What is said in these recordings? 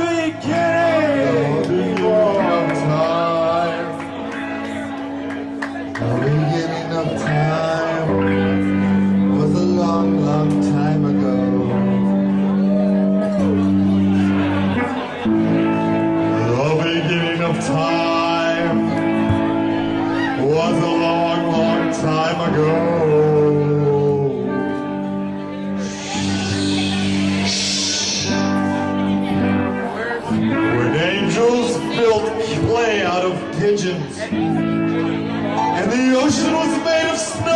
beginning of time. The beginning of time was a long, long time ago. The beginning of time was a long, long time ago. Clay out of pigeons, and the ocean was made of snow,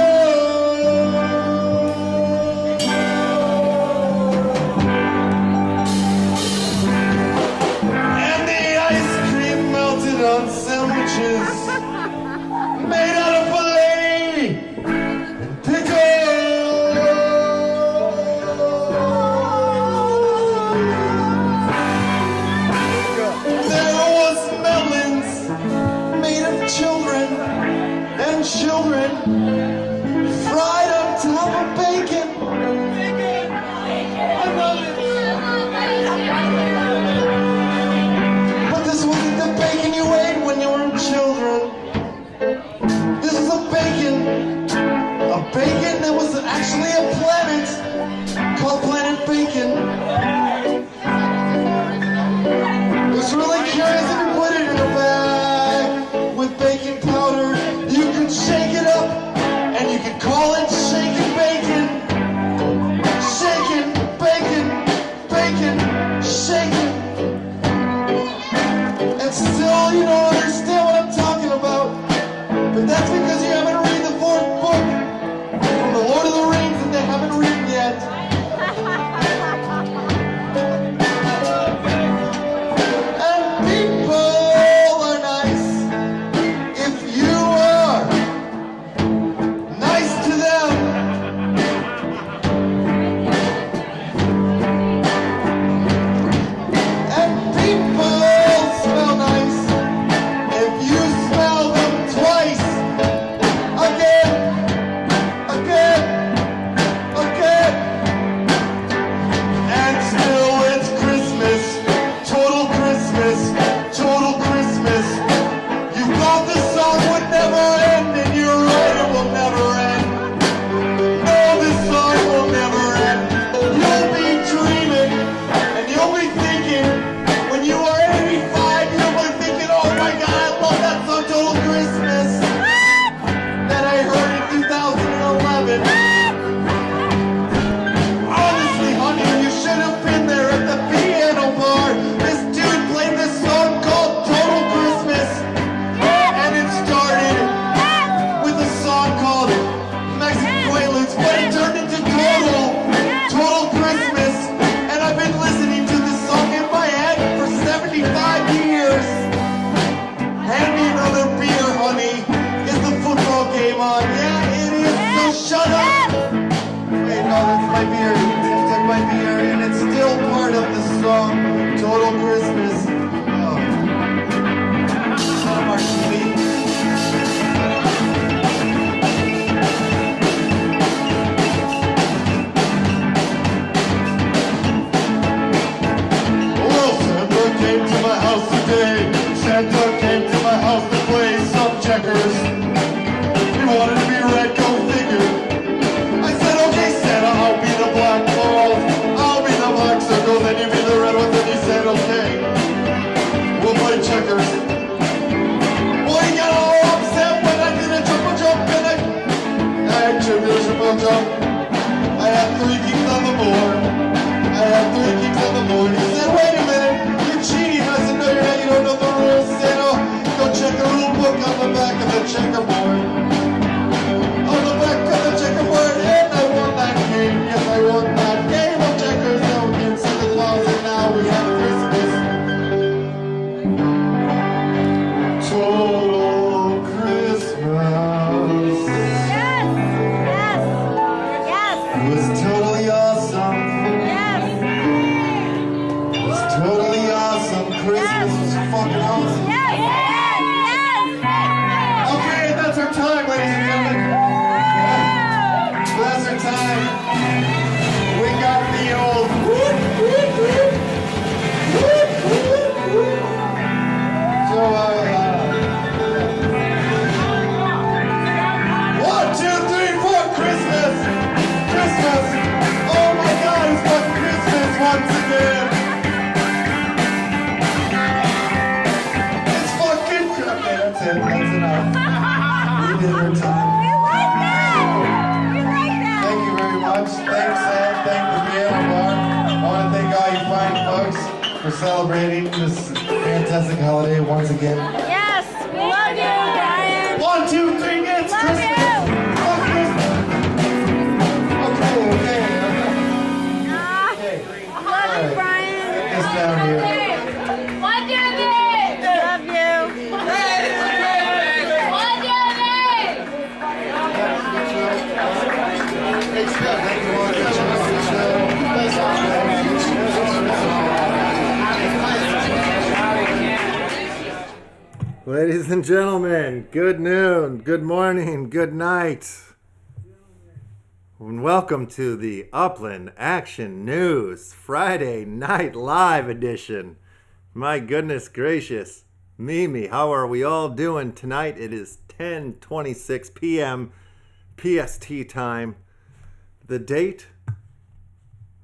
and the ice cream melted on sandwiches made out of filet and pickles. There was melons made of children and children fried on top of bacon. I love it. But this wasn't the bacon you ate when you were children. This is a bacon that was actually a planet called Planet Bacon. It was really curious if you put it in a bag with baking powder. You could shake it up and you could call it shaken bacon. Shaken bacon, bacon, shaken. And still you don't understand what I'm talking about. But that's because you haven't read the fourth book from the Lord of the Rings that they haven't written yet. We got the old for celebrating this fantastic holiday once again. Yes, we love you, Brian. 1, 2, 3, it's Love Christmas! you. Oh, Christmas! Okay. Love you, Brian. It's down here. Love you. Ladies and gentlemen, good noon, good morning, good night, and welcome to the Upland Action News Friday Night Live edition. My goodness gracious, Mimi, how are we all doing tonight? It is 10:26 p.m. PST time. The date,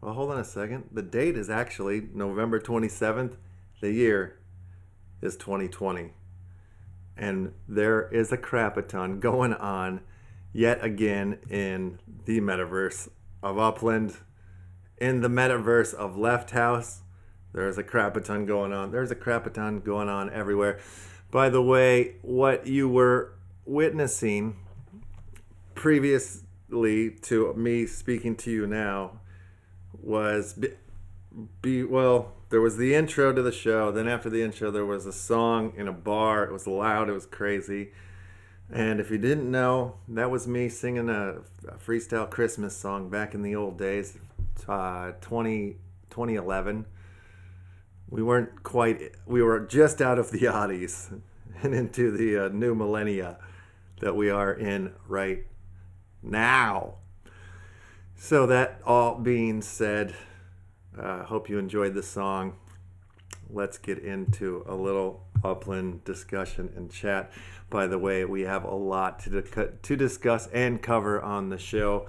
well, hold on a second. The date is actually November 27th. The year is 2020. And there is a crap-a-ton going on yet again in the metaverse of Upland, in the metaverse of Left House. There's a crap-a-ton going on. There's a crap-a-ton going on everywhere. By the way, what you were witnessing previously to me speaking to you now was well, there was the intro to the show. Then after the intro, there was a song in a bar. It was loud. It was crazy. And if you didn't know, that was me singing a freestyle Christmas song back in the old days, 2011. We were just out of the oddies and into the new millennia that we are in right now. So that all being said, hope you enjoyed the song. Let's get into a little Upland discussion and chat. By the way, we have a lot to discuss and cover on the show.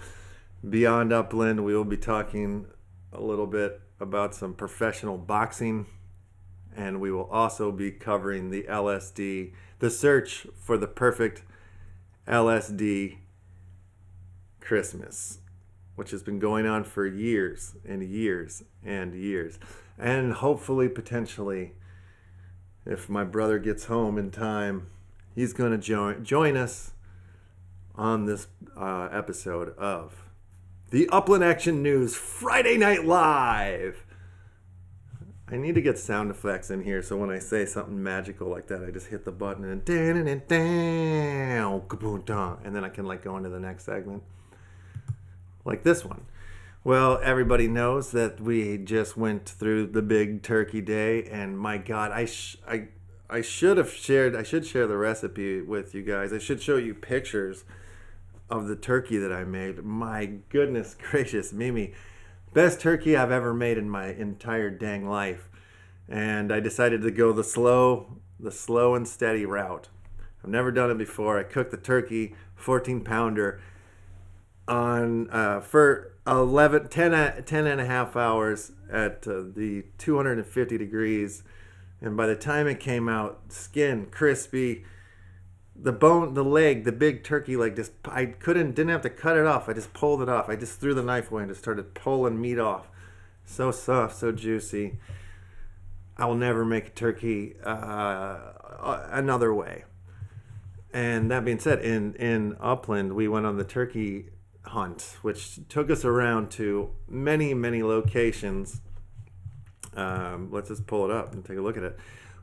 Beyond Upland, we will be talking a little bit about some professional boxing, and we will also be covering the LSD, the search for the perfect LSD Christmas, which has been going on for years and years and years. And hopefully, potentially, if my brother gets home in time, he's going to join us on this episode of the Upland Action News Friday Night Live. I need to get sound effects in here so when I say something magical like that, I just hit the button and and then I can go into the next segment. Like this one. Well, everybody knows that we just went through the big turkey day, and my God, I should share the recipe with you guys. I should show you pictures of the turkey that I made. My goodness gracious, Mimi, best turkey I've ever made in my entire dang life. And I decided to go the slow and steady route. I've never done it before. I cooked the turkey, 14-pounder, on for 10 and a half hours at the 250 degrees, and by the time it came out, skin crispy, the bone, the leg, the big turkey leg, just didn't have to cut it off. I just pulled it off. I just threw the knife away and just started pulling meat off. So soft, so juicy. I will never make a turkey another way. And that being said, in Upland, we went on the turkey hunt, which took us around to many locations. Let's just pull it up and take a look at it.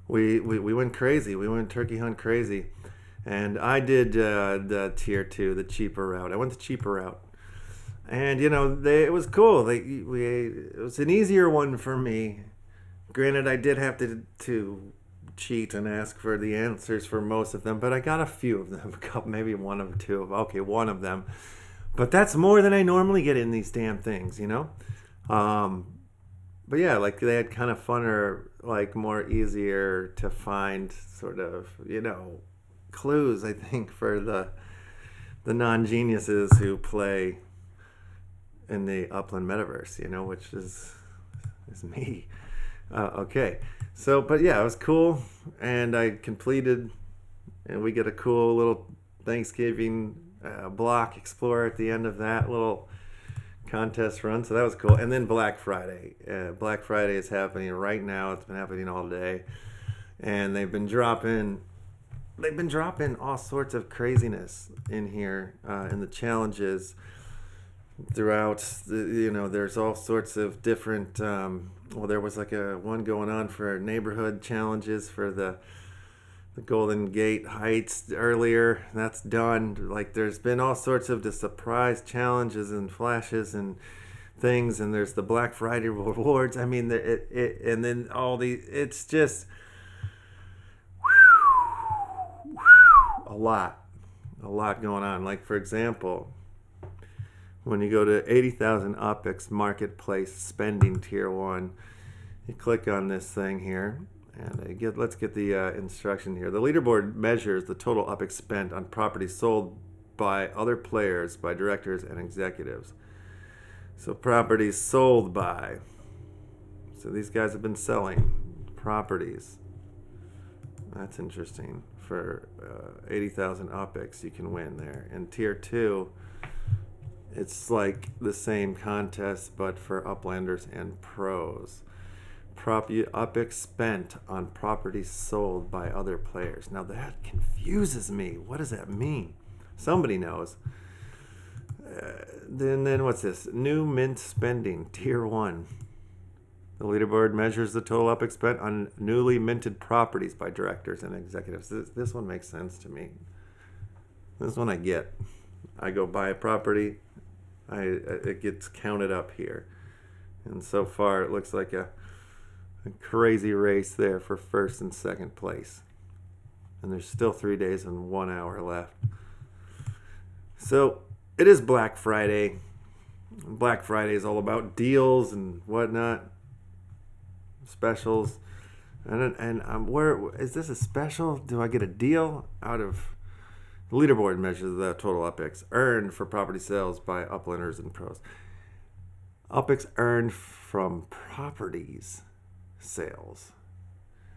We went crazy. We went turkey hunt crazy, and I did the tier 2, the cheaper route. I went the cheaper route, and it was cool. It was an easier one for me. Granted, I did have to cheat and ask for the answers for most of them, but I got a few of them, maybe one of two. Okay, one of them. But that's more than I normally get in these damn things, But yeah, they had kind of funner, more easier to find sort of, clues, I think, for the non-geniuses who play in the Upland metaverse, which is me. Okay. So, but yeah, it was cool. And I completed, and we get a cool little Thanksgiving block explorer at the end of that little contest run, so that was cool. And then Black Friday. Black Friday is happening right now. It's been happening all day, and they've been dropping all sorts of craziness in here in the challenges throughout. There's all sorts of different. There was like a one going on for neighborhood challenges for the Golden Gate Heights earlier. That's done. Like, there's been all sorts of the surprise challenges and flashes and things, and there's the Black Friday rewards. I mean, and then all the, it's just a lot going on. Like, for example, when you go to 80,000 UPX Marketplace Spending Tier 1, you click on this thing here, and let's get the instruction here. The leaderboard measures the total UPX spent on properties sold by other players, by directors and executives. So properties sold by. So these guys have been selling properties. That's interesting. For 80,000 UPX, you can win there. In Tier 2, it's like the same contest, but for Uplanders and pros. UPX spent on properties sold by other players. Now that confuses me. What does that mean? Somebody knows. Then what's this? New mint spending, Tier 1. The leaderboard measures the total UPX spent on newly minted properties by directors and executives. This one makes sense to me. This one I get. I go buy a property. It gets counted up here. And so far it looks like a crazy race there for first and second place. And there's still 3 days and 1 hour left. So it is Black Friday. Black Friday is all about deals and whatnot, specials. And where is this a special? Do I get a deal out of? The leaderboard measures the total UPX earned for property sales by Uplanders and pros. UPX earned from properties sales.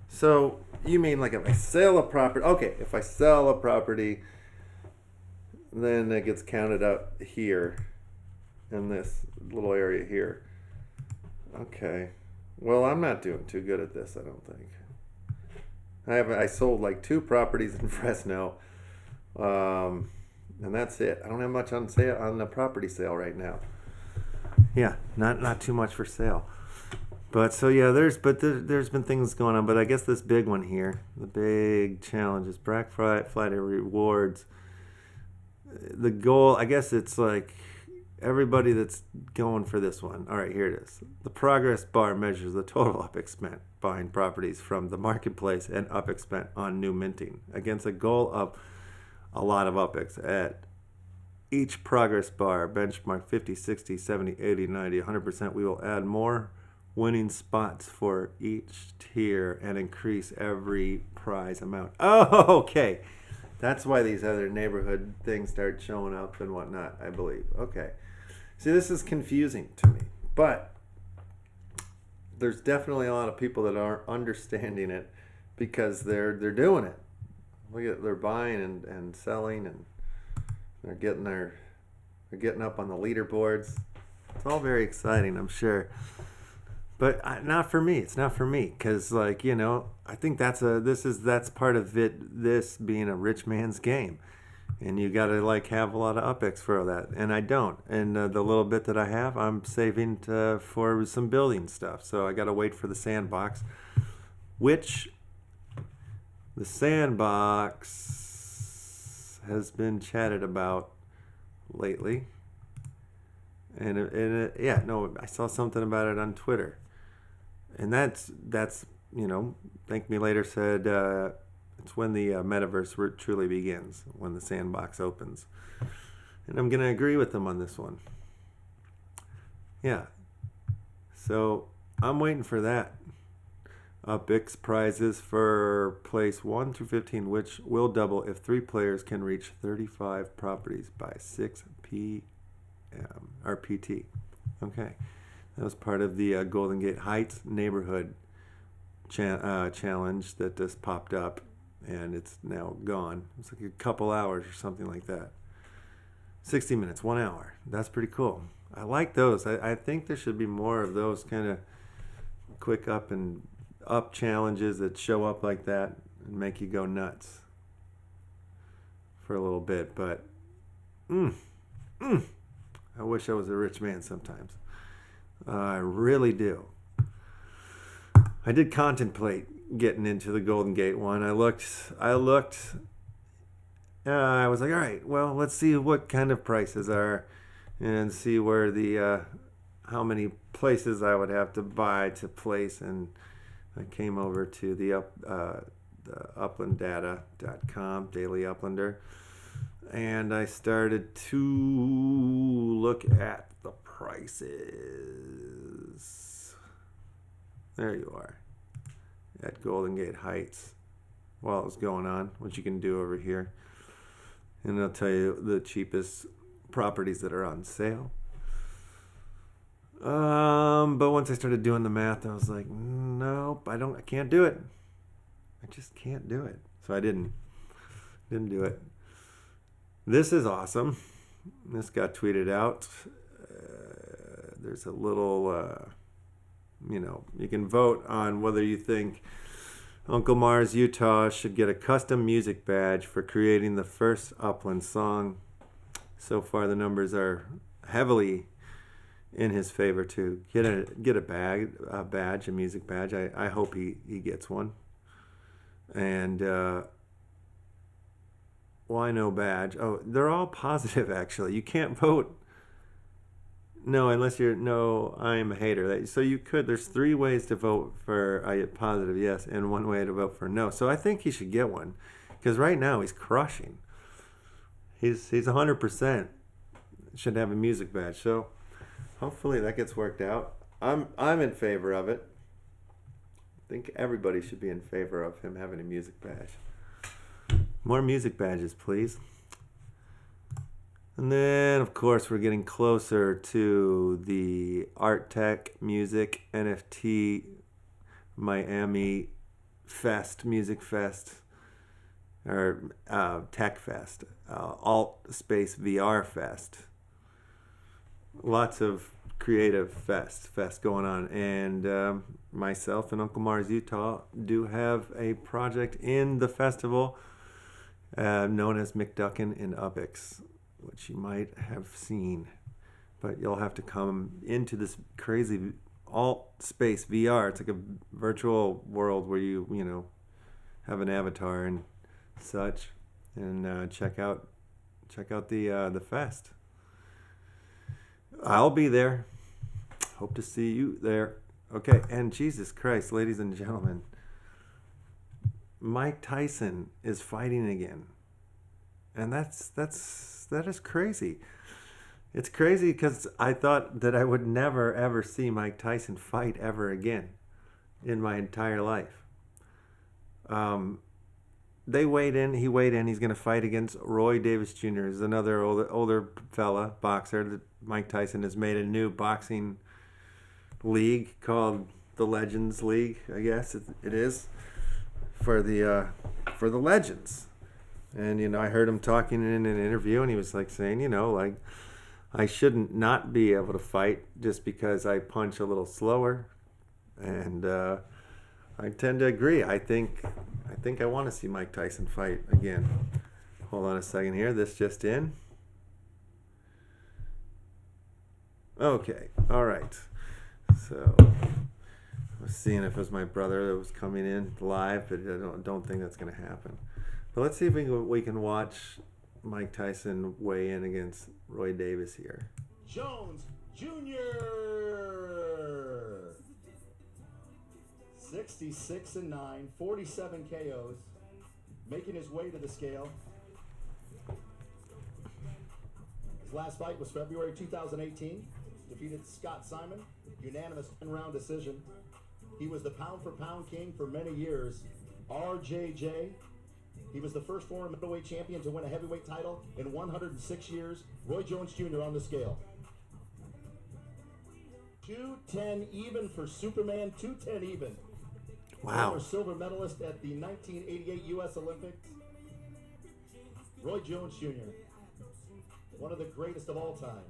So you mean like if I sell a property? Okay, if I sell a property, then it gets counted up here in this little area here. Okay. Well, I'm not doing too good at this, I don't think. I sold like 2 properties in Fresno. And that's it. I don't have much on sale on the property sale right now. Yeah, not too much for sale. But so yeah, there's been things going on. But I guess this big one here, the big challenge is Black Friday rewards. The goal, I guess it's like everybody that's going for this one. All right, here it is. The progress bar measures the total UPX spent buying properties from the marketplace and UPX spent on new minting against a goal of a lot of UPX at each progress bar benchmark 50, 60, 70, 80, 90, 100%. We will add more winning spots for each tier and increase every prize amount. Oh, okay. That's why these other neighborhood things start showing up and whatnot, I believe. Okay. See, this is confusing to me, but there's definitely a lot of people that are understanding it because they're doing it. Look at, they're buying and selling, and they're getting up on the leaderboards. It's all very exciting, I'm sure. But not for me. It's not for me because, like, I think that's part of it. This being a rich man's game, and you got to have a lot of UPX for that, and I don't. And the little bit that I have, I'm saving for some building stuff. So I got to wait for the sandbox, which the sandbox has been chatted about lately. And I saw something about it on Twitter. And that's Thank Me Later said it's when the metaverse truly begins, when the sandbox opens. And I'm going to agree with them on this one. Yeah. So I'm waiting for that. UPX prizes for place 1 through 15, which will double if 3 players can reach 35 properties by 6 p.m. or PT. Okay. That was part of the Golden Gate Heights neighborhood challenge that just popped up, and it's now gone. It's like a couple hours or something like that. 60 minutes, 1 hour. That's pretty cool. I like those. I think there should be more of those kind of quick up and up challenges that show up like that and make you go nuts for a little bit. But I wish I was a rich man sometimes. I really do. I did contemplate getting into the Golden Gate one. I looked. I was like, all right, well, let's see what kind of prices are and see where the how many places I would have to buy to place. And I came over to the UplandData.com, Daily Uplander, and I started to look at the prices. There you are, at Golden Gate Heights, while it was going on, what you can do over here. And I'll tell you the cheapest properties that are on sale. But once I started doing the math, I was like, nope, I can't do it. I just can't do it. So I didn't do it. This is awesome. This got tweeted out. There's a little, you can vote on whether you think Uncle Mars, Utah should get a custom music badge for creating the first Upland song. So far, the numbers are heavily in his favor to get a badge, a music badge. I hope he gets one. And why no badge? Oh, they're all positive, actually. You can't vote no unless I'm a hater. So you could. There's 3 ways to vote for a positive yes and 1 way to vote for no. So I think he should get one, because right now he's crushing. He's 100% should have a music badge. So hopefully that gets worked out. I'm in favor of it. I think everybody should be in favor of him having a music badge. More music badges, please. And then, of course, we're getting closer to the Art Tech Music NFT Miami Fest, Music Fest, or Tech Fest, Alt Space VR Fest. Lots of creative fest going on. And myself and Uncle Mars, Utah do have a project in the festival known as McDuckin in Ubix, which you might have seen, but you'll have to come into this crazy alt space VR. It's like a virtual world where you have an avatar and such, and check out the fest. I'll be there. Hope to see you there. Okay, and Jesus Christ, ladies and gentlemen, Mike Tyson is fighting again, and that is crazy. It's crazy because I thought that I would never ever see Mike Tyson fight ever again in my entire life. He weighed in. He's going to fight against Roy Davis Jr. is another older fella boxer that Mike Tyson has made a new boxing league called the Legends League. I guess it is for the legends. And I heard him talking in an interview, and he was like saying, I shouldn't not be able to fight just because I punch a little slower. And I tend to agree. I think I want to see Mike Tyson fight again. Hold on a second here. This just in. Okay. All right. So I was seeing if it was my brother that was coming in live, but I don't think that's going to happen. But let's see if we can watch Mike Tyson weigh in against Roy Davis here. Jones Jr. 66-9, 47 KOs, making his way to the scale. His last fight was February 2018. Defeated Scott Simon, unanimous 10-round decision. He was the pound-for-pound king for many years. RJJ. He was the first former middleweight champion to win a heavyweight title in 106 years. Roy Jones Jr. on the scale. 210 even for Superman, 210 even. Wow. Former silver medalist at the 1988 U.S. Olympics. Roy Jones Jr., one of the greatest of all time.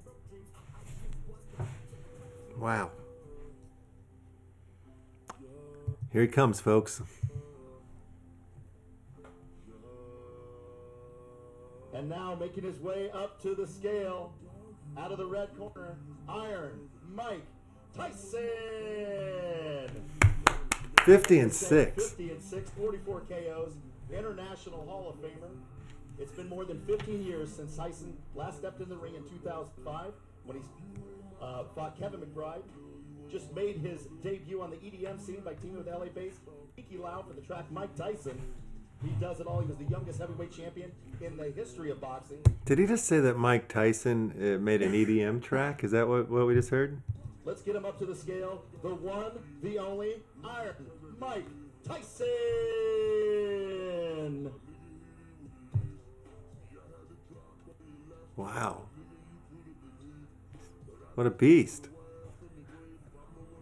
Wow. Here he comes, folks. And now making his way up to the scale, out of the red corner, Iron Mike Tyson. 50 and 6. 50 and 6, 44 KOs, International Hall of Famer. It's been more than 15 years since Tyson last stepped in the ring in 2005 when he fought Kevin McBride. Just made his debut on the EDM scene by teaming with LA-based Kiki Lau for the track Mike Tyson. He does it all. He was the youngest heavyweight champion in the history of boxing. Did he just say that Mike Tyson made an EDM track? Is that what we just heard? Let's get him up to the scale. The one, the only, Iron Mike Tyson. Wow. What a beast.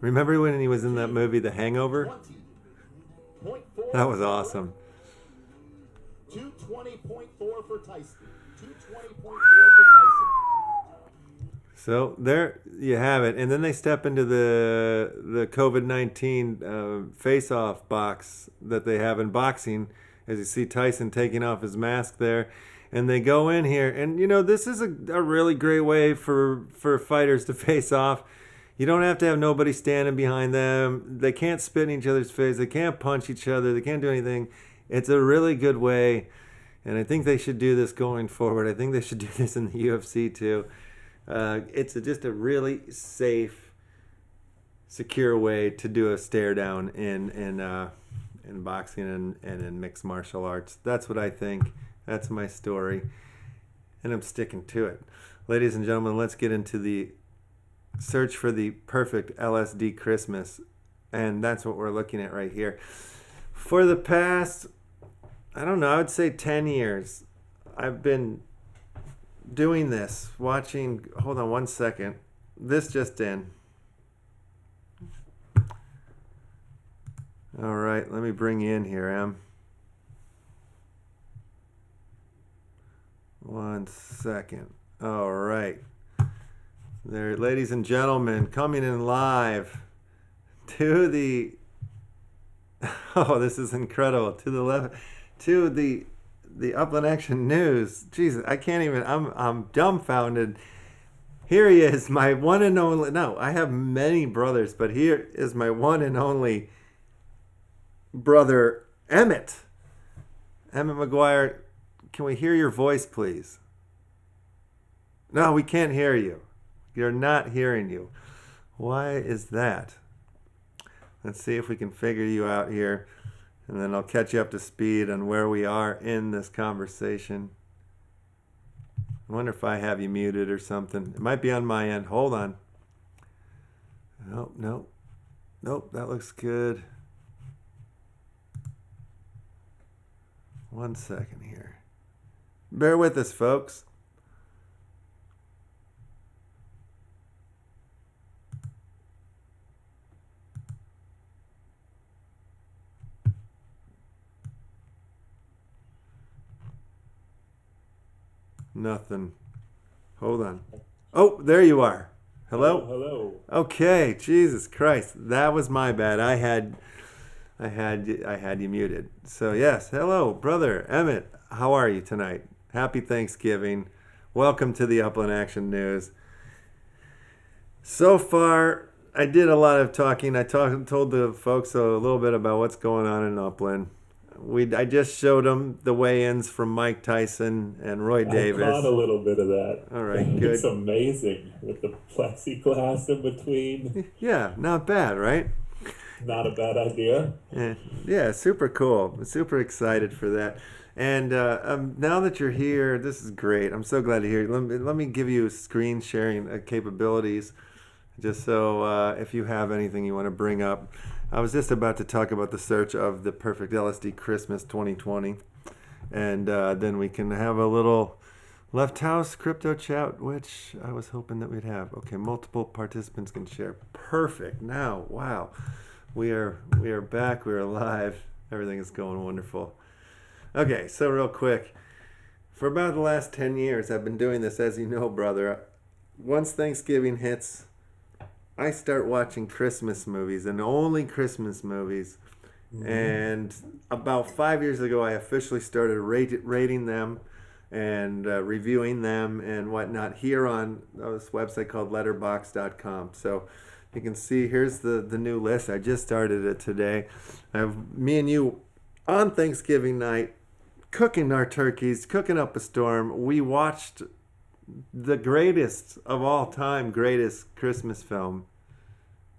Remember when he was in that movie, The Hangover? 20.4. That was awesome. 220.4 for Tyson. 220.4 for Tyson. So there you have it. And then they step into the COVID-19 face-off box that they have in boxing, as you see Tyson taking off his mask there. And they go in here. And, you know, this is a really great way for fighters to face off. You don't have to have nobody standing behind them. They can't spit in each other's face. They can't punch each other. They can't do anything. It's a really good way. And I think they should do this going forward. I think they should do this in the UFC too. It's just a really safe, secure way to do a stare down in boxing and in mixed martial arts. That's what I think. That's my story. And I'm sticking to it. Ladies and gentlemen, let's get into the search for the perfect LSD Christmas. And that's what we're looking at right here. For the past, I don't know, I would say 10 years, I've been doing this, watching, hold on one second. This just in. All right, let me bring you in here, Em. One second. All right. There, ladies and gentlemen, coming in live to the, oh, this is incredible, to the left, to the Upland Action News. Jesus, I can't even, I'm dumbfounded. Here he is, my one and only, no, I have many brothers, but here is my one and only brother, Emmett. Emmett McGuire, can we hear your voice, please? No, we can't hear you. You're not hearing you. Why is that? Let's see if we can figure you out here. And then I'll catch you up to speed on where we are in this conversation. I wonder if I have you muted or something. It might be on my end. Hold on. Nope, nope. Nope, that looks good. One second here. Bear with us, folks. Nothing. Hold on. Oh, there you are. Hello? Hello. Okay, Jesus Christ. That was my bad. I had you muted. So yes, hello, brother Emmett. How are you tonight? Happy Thanksgiving. Welcome to the Upland Action News. So far, I did a lot of talking. I told the folks a little bit about what's going on in Upland. I just showed them the weigh-ins from Mike Tyson and Roy Davis. I caught a little bit of that. All right, good. It's amazing with the plexiglass in between. Yeah, not bad, right? Not a bad idea. Yeah, super cool. I'm super excited for that. And now that you're here, this is great. I'm so glad to hear you. Let me give you screen sharing capabilities, just so if you have anything you want to bring up. I was just about to talk about the search of the perfect LSD Christmas 2020. And then we can have a little left house crypto chat, which I was hoping that we'd have. Okay, multiple participants can share. Perfect. Now, wow. We are back. We're alive. Everything is going wonderful. Okay, so real quick. For about the last 10 years, I've been doing this, as you know, brother. Once Thanksgiving hits, I start watching Christmas movies and only Christmas movies. And about 5 years ago, I officially started rating them and reviewing them and whatnot here on this website called letterbox.com. So you can see here's the new list. I just started it today. I have me and you on Thanksgiving night cooking our turkeys, cooking up a storm. We watched the greatest of all time, greatest Christmas film,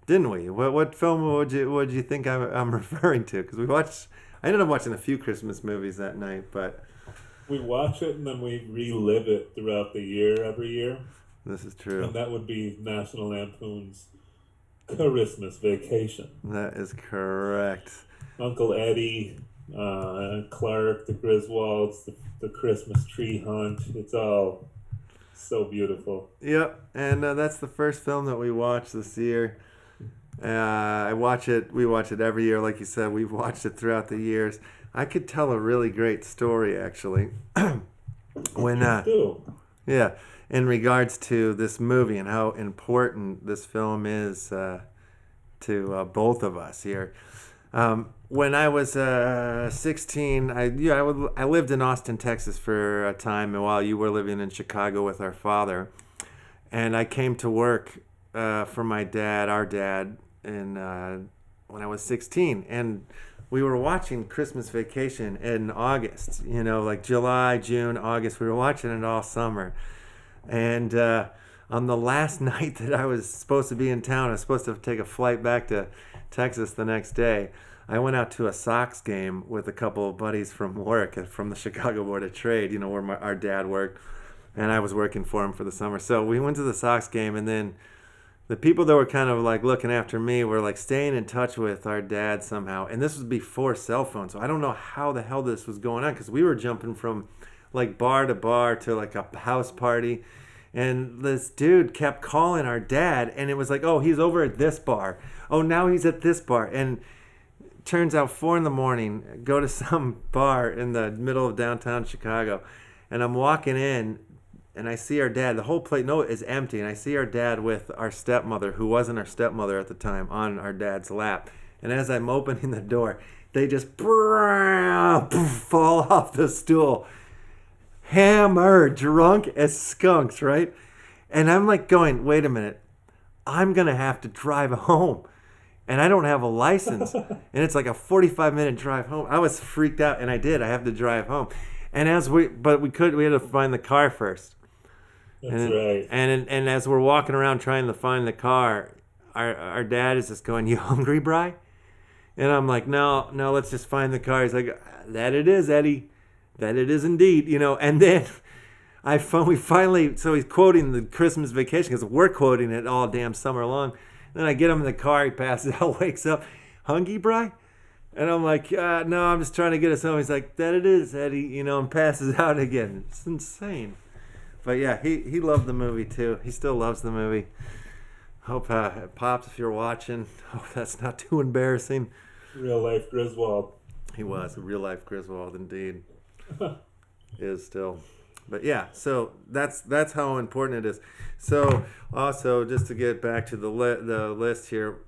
didn't we? What film would you think I'm referring to? Because I ended up watching a few Christmas movies that night, but We watch it and then we relive it throughout the year, every year. this is true. And that would be National Lampoon's Christmas Vacation. That is correct. Uncle Eddie, Clark, the Griswolds, the Christmas tree hunt. It's all so beautiful. Yep, and that's the first film that we watched this year. We watch it every year, like you said. We've watched it throughout the years. I could tell a really great story, actually. Yeah, in regards to this movie and how important this film is to both of us here. When I was 16, I lived in Austin, Texas for a time, and while you were living in Chicago with our father, and I came to work for my dad, our dad, when I was 16, and we were watching Christmas Vacation in August, like July, June, August. We were watching it all summer. And on the last night that I was supposed to be in town, I was supposed to take a flight back to Texas the next day. I went out to a Sox game with a couple of buddies from work, from the Chicago Board of Trade, where our dad worked. And I was working for him for the summer. So we went to the Sox game, and then the people that were kind of like looking after me were like staying in touch with our dad somehow. And this was before cell phones. So I don't know how the hell this was going on, because we were jumping from like bar to bar to like a house party. And this dude kept calling our dad, and it was like, oh, he's over at this bar. Oh, now he's at this bar. And turns out 4 a.m, go to some bar in the middle of downtown Chicago. And I'm walking in, and I see our dad. The whole plate is empty, and I see our dad with our stepmother, who wasn't our stepmother at the time, on our dad's lap. And as I'm opening the door, they just fall off the stool, hammered, drunk as skunks, right? And I'm like going, wait a minute, I'm gonna have to drive home, and I don't have a license, and it's like a 45-minute drive home. I was freaked out, and I have to drive home. And we had to find the car first. That's right. And as we're walking around trying to find the car, our dad is just going, "You hungry, Bri?" And I'm like, no, let's just find the car. He's like, "That it is, Eddie. That it is indeed." And then we finally, so he's quoting the Christmas Vacation, because we're quoting it all damn summer long. Then I get him in the car, he passes out, wakes up, "Hungry, Bri?" And I'm like, no, I'm just trying to get us home. He's like, "That it is, Eddie," and passes out again. It's insane. But yeah, he loved the movie too. He still loves the movie. Hope, Pops, if you're watching, hope that's not too embarrassing. Real life Griswold. He was a real life Griswold, indeed. Is still. But yeah, so that's how important it is. So also, just to get back to the list here,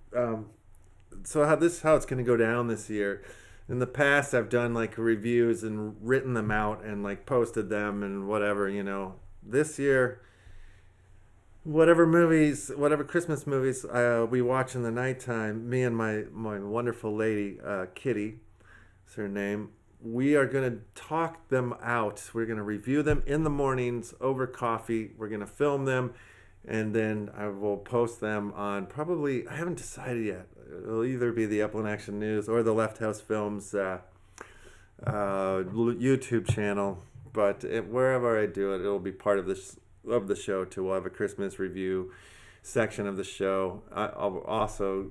so how it's going to go down this year. In the past, I've done like reviews and written them out and like posted them and whatever, This year, whatever Christmas movies we watch in the nighttime, me and my wonderful lady, Kitty, is her name, we are going to talk them out. We're going to review them in the mornings over coffee. We're going to film them, and then I will post them on probably, I haven't decided yet. It'll either be the Upland Action News or the Left House Films YouTube channel. But wherever I do it, it'll be part of the show too. We'll have a Christmas review section of the show. I'll also,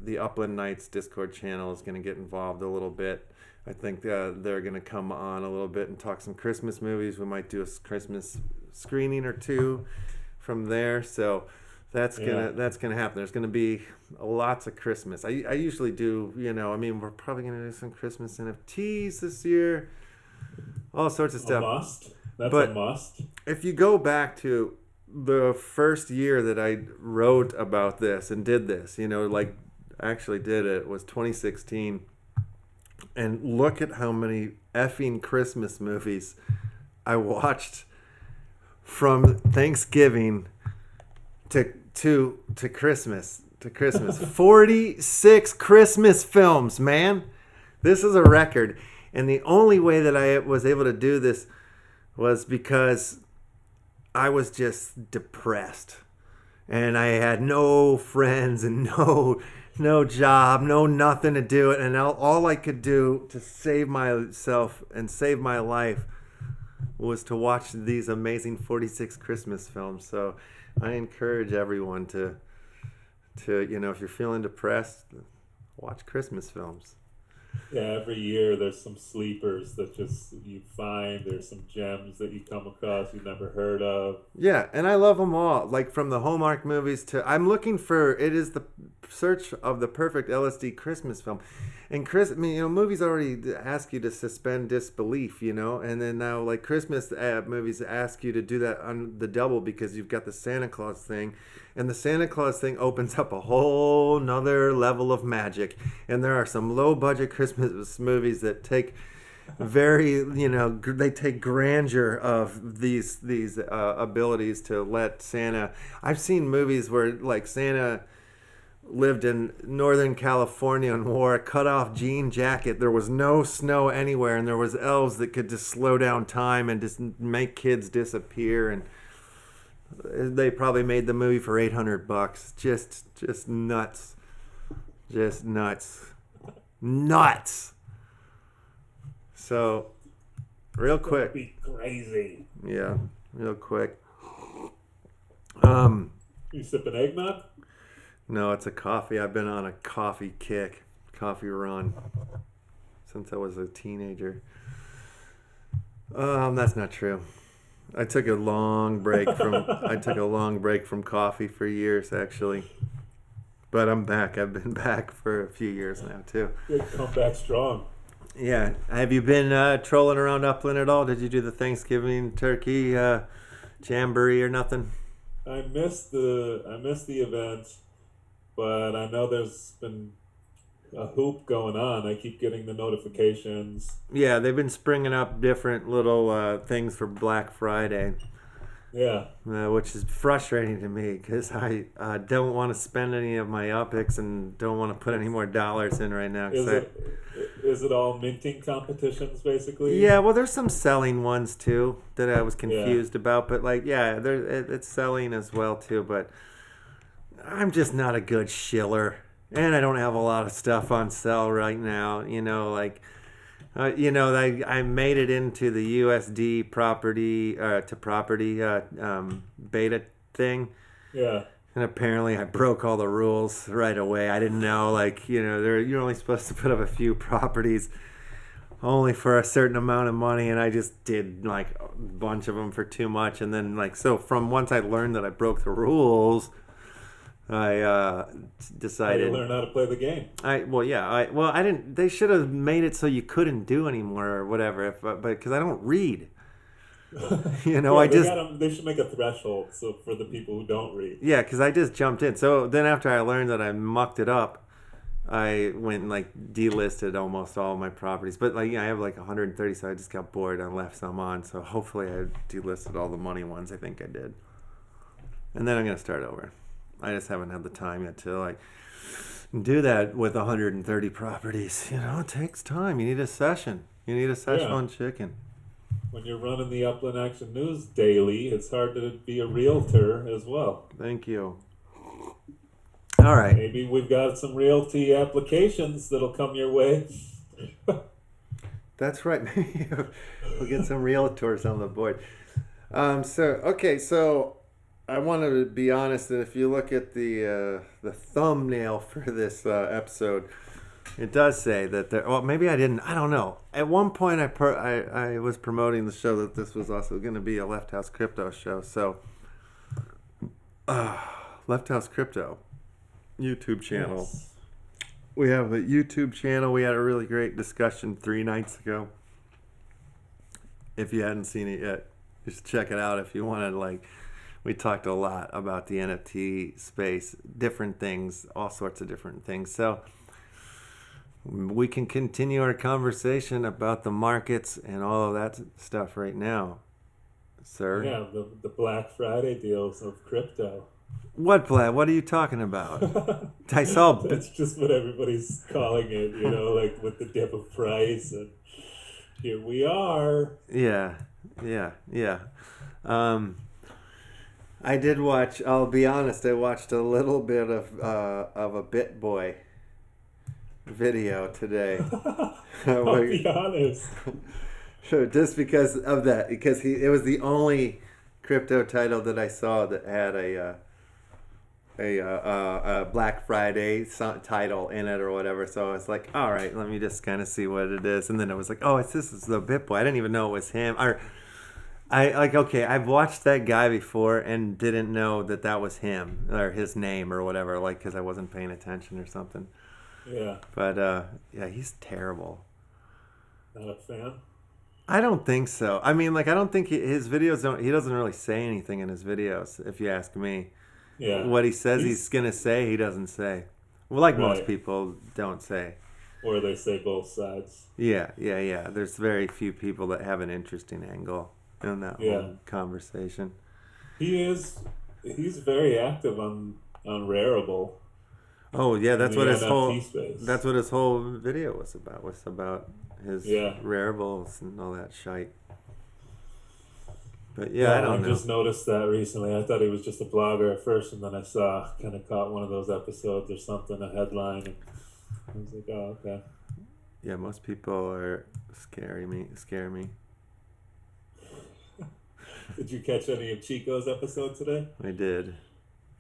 the Upland Nights Discord channel is going to get involved a little bit. I think they're going to come on a little bit and talk some Christmas movies. We might do a Christmas screening or two from there. So that's gonna happen. There's gonna be lots of Christmas. I usually do. We're probably gonna do some Christmas NFTs this year. All sorts of stuff. A must. That's but a must. if you go back to the first year that I wrote about this and did this, like actually did it, was 2016. And look at how many effing Christmas movies I watched from Thanksgiving to Christmas. 46 Christmas films, man. This is a record. And the only way that I was able to do this was because I was just depressed. And I had no friends and no job, no nothing to do. And all I could do to save myself and save my life was to watch these amazing 46 Christmas films. So I encourage everyone to if you're feeling depressed, watch Christmas films. Yeah, every year there's some sleepers that just you find. There's some gems that you come across you've never heard of. Yeah, and I love them all. Like from the Hallmark movies to, I'm looking for, it is the search of the perfect LSD Christmas film. And movies already ask you to suspend disbelief, and then now like Christmas movies ask you to do that on the double because you've got the Santa Claus thing, and the Santa Claus thing opens up a whole nother level of magic. And there are some low budget Christmas movies that take very, they take grandeur of these abilities to let Santa. I've seen movies where like Santa lived in Northern California and wore a cut-off jean jacket. There was no snow anywhere, and there was elves that could just slow down time and just make kids disappear. And they probably made the movie for $800. Just nuts. Just nuts. So, real quick. That'd be crazy. Yeah, real quick. You sipping eggnog? No, it's a coffee. I've been on a coffee kick, coffee run, since I was a teenager. That's not true. I took a long break from coffee for years, actually. But I'm back. I've been back for a few years now too. Good, come back strong. Yeah. Have you been trolling around Upland at all? Did you do the Thanksgiving turkey jamboree or nothing? I missed the event. But I know there's been a hoop going on. I keep getting the notifications. Yeah, they've been springing up different little things for Black Friday. Yeah. Which is frustrating to me because I don't want to spend any of my UPX and don't want to put any more dollars in right now. Is it all minting competitions, basically? Yeah, well, there's some selling ones, too, that I was confused about. But, it's selling as well, too. But I'm just not a good shiller, and I don't have a lot of stuff on sale right now. I made it into the USD property beta thing. Yeah. And apparently I broke all the rules right away. I didn't know, you're only supposed to put up a few properties only for a certain amount of money, and I just did a bunch of them for too much. And then so from once I learned that I broke the rules, I decided. You learn how to play the game. I didn't. They should have made it so you couldn't do anymore or whatever. But because I don't read, They should make a threshold for the people who don't read. Yeah, because I just jumped in. So then after I learned that I mucked it up, I went and delisted almost all of my properties. But I have 130, so I just got bored and left some on. So hopefully I delisted all the money ones. I think I did, and then I'm gonna start over. I just haven't had the time yet to do that with 130 properties. It takes time. You need a session. You need a Szechuan chicken. When you're running the Upland Action News daily, it's hard to be a realtor as well. Thank you. All right. Maybe we've got some realty applications that'll come your way. That's right. Maybe we'll get some realtors on the board. So I wanted to be honest, and if you look at the thumbnail for this episode, it does say that there. Well, maybe I didn't. I don't know. At one point, I was promoting the show that this was also going to be a Left House Crypto show. So, Left House Crypto YouTube channel. Yes. We have a YouTube channel. We had a really great discussion 3 nights ago. If you hadn't seen it yet, just check it out if you want to we talked a lot about the NFT space, different things, all sorts of different things. So we can continue our conversation about the markets and all of that stuff right now, sir. Yeah, the Black Friday deals of crypto. What are you talking about? I saw. That's just what everybody's calling it, like with the dip of price, and here we are. Yeah. I did watch. I'll be honest. I watched a little bit of a BitBoy video today. I'll be honest. So just because of that, because it was the only crypto title that I saw that had a Black Friday title in it or whatever. So I was like, all right, let me just kind of see what it is. And then it was like, oh, this is the BitBoy. I didn't even know it was him. Or okay, I've watched that guy before and didn't know that was him or his name or whatever, like, because I wasn't paying attention or something. Yeah. But yeah, he's terrible. Not a fan? I don't think so. I mean, like, I don't think his videos he doesn't really say anything in his videos, if you ask me. Yeah. What he says he's going to say, he doesn't say. Well, like most people don't say. Or they say both sides. Yeah. There's very few people that have an interesting angle in that whole conversation. He's very active on Rarible. Oh yeah, that's what his whole space. That's what his whole video was about. Was about his Raribles and all that shite. But I don't know. I just noticed that recently. I thought he was just a blogger at first, and then I kind of caught one of those episodes or something, a headline, and I was like, oh, okay. Yeah, most people scare me. Did you catch any of Chico's episode today? I did.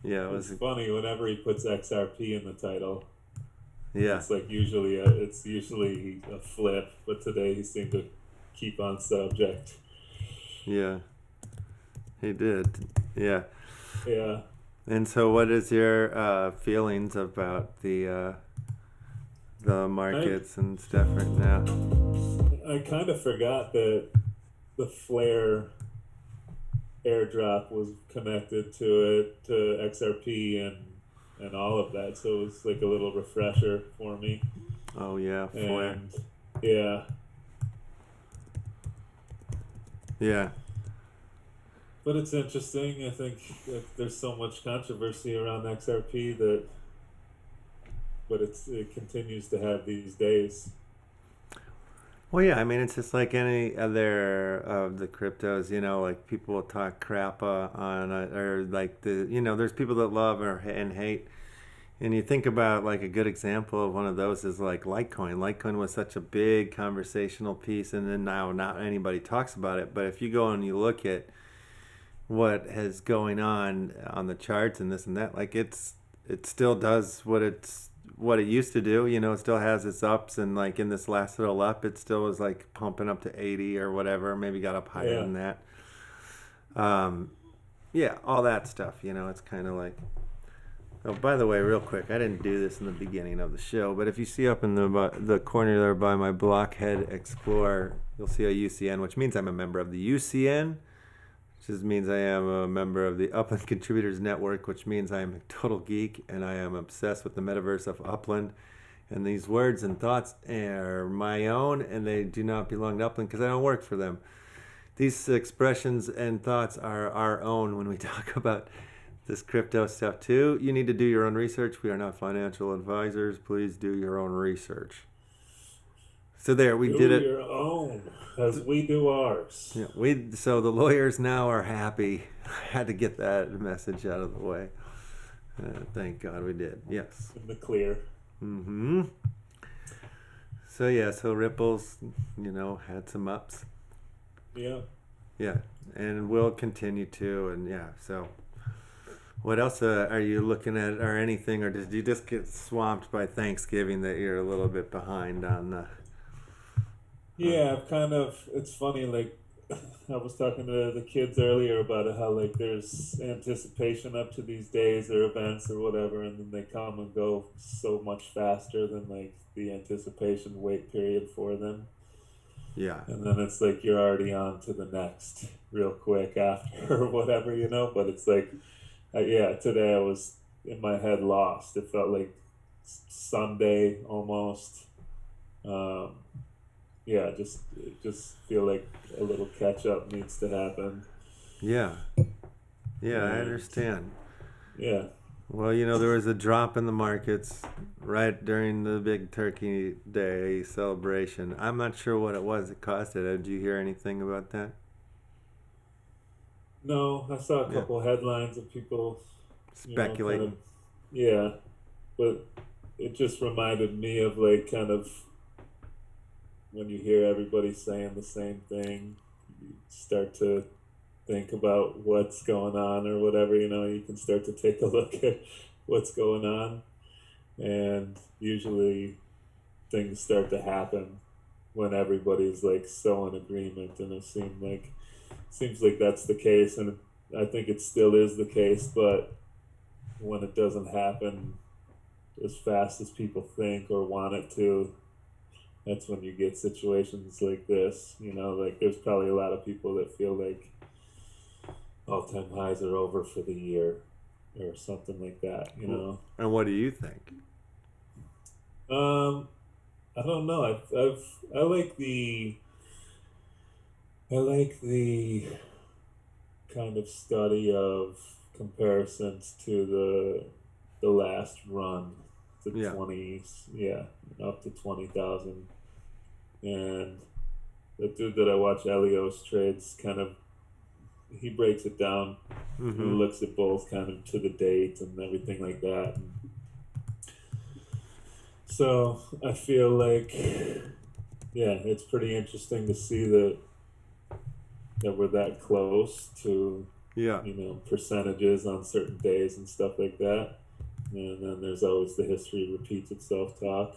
Yeah, it's funny whenever he puts XRP in the title. Yeah, it's like usually a flip, but today he seemed to keep on subject. Yeah, he did. Yeah. Yeah. And so, what is your feelings about the markets and stuff right now? I kind of forgot that the Flare airdrop was connected to XRP and all of that, so it was like a little refresher for me. Oh yeah, Flare. And yeah. But it's interesting. I think that there's so much controversy around XRP but it continues to have these days. Well, yeah, I mean, it's just like any other of the cryptos, like people will talk crap on it, or like there's people that love and hate. And you think about like a good example of one of those is like Litecoin. Litecoin was such a big conversational piece, and then now not anybody talks about it. But if you go and you look at what is going on the charts and this and that, like it still does what it used to do. It still has its ups, and like in this last little up, it still was like pumping up to 80 or whatever, maybe got up higher than that. All that stuff, it's kind of like, oh, by the way, real quick, I didn't do this in the beginning of the show, but if you see up in the corner there by my Blockhead Explorer, you'll see a UCN, which means I'm a member of the UCN, which just means I am a member of the Upland Contributors Network, which means I am a total geek and I am obsessed with the metaverse of Upland. And these words and thoughts are my own, and they do not belong to Upland because I don't work for them. These expressions and thoughts are our own when we talk about this crypto stuff too. You need to do your own research. We are not financial advisors. Please do your own research. So there, we did it. Do your own, as we do ours. Yeah, so the lawyers now are happy. I had to get that message out of the way. Thank God we did. Yes. In the clear. Mm-hmm. So Ripple's, had some ups. Yeah. Yeah, and will continue to, and so. What else are you looking at, or anything, or did you just get swamped by Thanksgiving that you're a little bit behind on the? Yeah, it's funny, like, I was talking to the kids earlier about it, how, like, there's anticipation up to these days or events or whatever, and then they come and go so much faster than, like, the anticipation wait period for them. Yeah. And then it's like you're already on to the next real quick after or whatever, you know. But it's like, yeah, today I was in my head lost. It felt like Sunday almost. Yeah, just feel like a little catch up needs to happen. Yeah. Yeah, I understand. Yeah. Well, you know, there was a drop in the markets right during the big Turkey Day celebration. I'm not sure what it was that caused it. Did you hear anything about that? No, I saw a couple headlines of people Speculating. yeah, but it just reminded me of like kind of when you hear everybody saying the same thing, you start to think about what's going on or whatever, you know, you can start to take a look at what's going on. And usually things start to happen when everybody's like so in agreement, and it seems like that's the case, and I think it still is the case, but when it doesn't happen as fast as people think or want it to, that's when you get situations like this, you know, like there's probably a lot of people that feel like all-time highs are over for the year or something like that, you know. And what do you think? I don't know. I like the kind of study of comparisons to the last run to 20s, up to 20,000. And the dude that I watch, Elios trades, kind of, he breaks it down and looks at both kind of to the date and everything like that. And so I feel like, it's pretty interesting to see that we're that close to, you know, percentages on certain days and stuff like that. And then there's always the history repeats itself talk.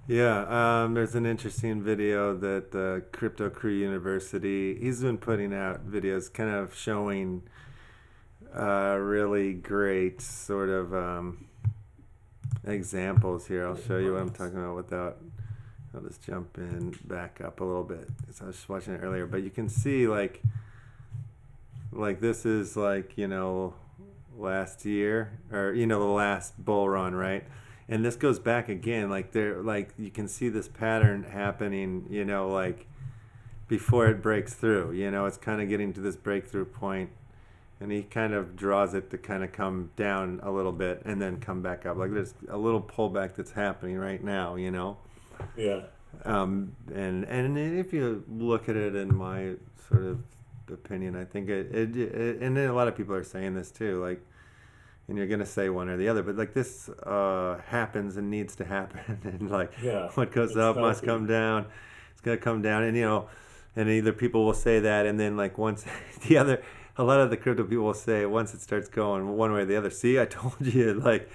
Yeah, there's an interesting video that Crypto Crew University, he's been putting out videos kind of showing really great sort of examples here. I'll show you what I'm talking about I'll just jump in back up a little bit because I was just watching it earlier. But you can see like this is like, you know, last year or, you know, the last bull run, right? And this goes back again, like you can see this pattern happening, you know, like before it breaks through, you know, it's kind of getting to this breakthrough point, and he kind of draws it to kind of come down a little bit and then come back up. Like there's a little pullback that's happening right now, you know? Yeah. And if you look at it in my sort of opinion, I think it and then a lot of people are saying this too, like, and you're going to say one or the other, but like this happens and needs to happen. And like what goes up must come down. It's going to come down. And, you know, and either people will say that. And then like once a lot of the crypto people will say once it starts going one way or the other, see, I told you, like,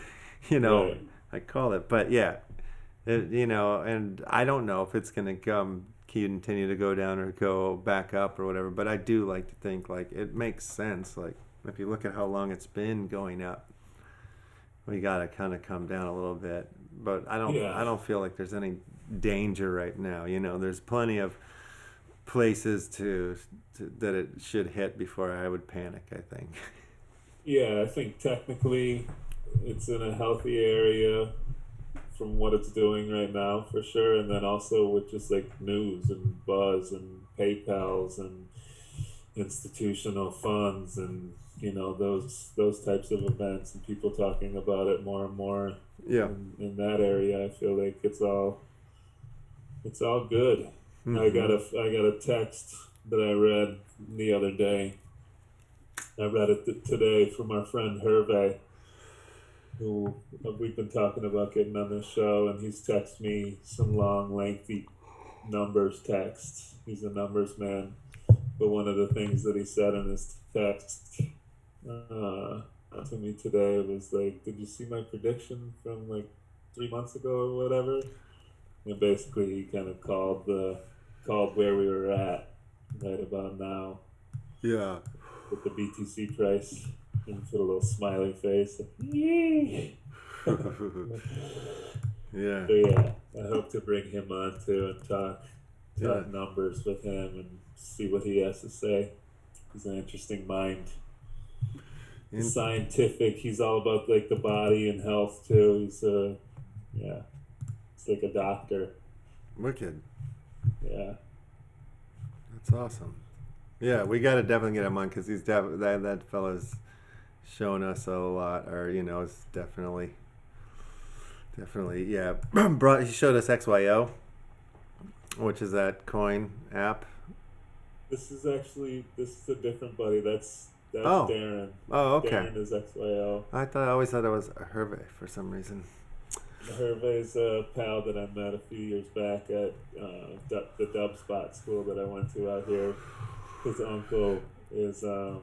you know, I call it. But yeah, you know, and I don't know if it's going to continue to go down or go back up or whatever. But I do like to think like it makes sense. Like, if you look at how long it's been going up, we gotta kind of come down a little bit. But I don't feel like there's any danger right now. You know, there's plenty of places that it should hit before I would panic, I think. Yeah, I think technically it's in a healthy area from what it's doing right now, for sure. And then also with just like news and buzz and PayPals and institutional funds and, you know, those types of events and people talking about it more and more. In that area, I feel like it's all good. I got a text that I read the other day. I read it today from our friend Hervé, who we've been talking about getting on this show, and he's texted me some long, lengthy numbers texts. He's a numbers man. But one of the things that he said in his text to me today was like, did you see my prediction from like 3 months ago or whatever? And basically he kind of called where we were at right about now. Yeah. With the BTC price, and put a little smiley face. Yeah. So yeah, I hope to bring him on too and talk talk numbers with him and see what he has to say. He's an interesting mind. He's scientific. He's all about like the body and health too. He's he's like a doctor. Wicked. Yeah. That's awesome. Yeah, we got to definitely get him on because he's that fellow's showing us a lot, or is definitely, yeah. He showed us XYO, which is that coin app. This is a different buddy. That's Oh. Darren. Oh, okay. Darren is XYO. I always thought it was Hervé for some reason. Hervé's a pal that I met a few years back at the Dub Spot school that I went to out here. His uncle is in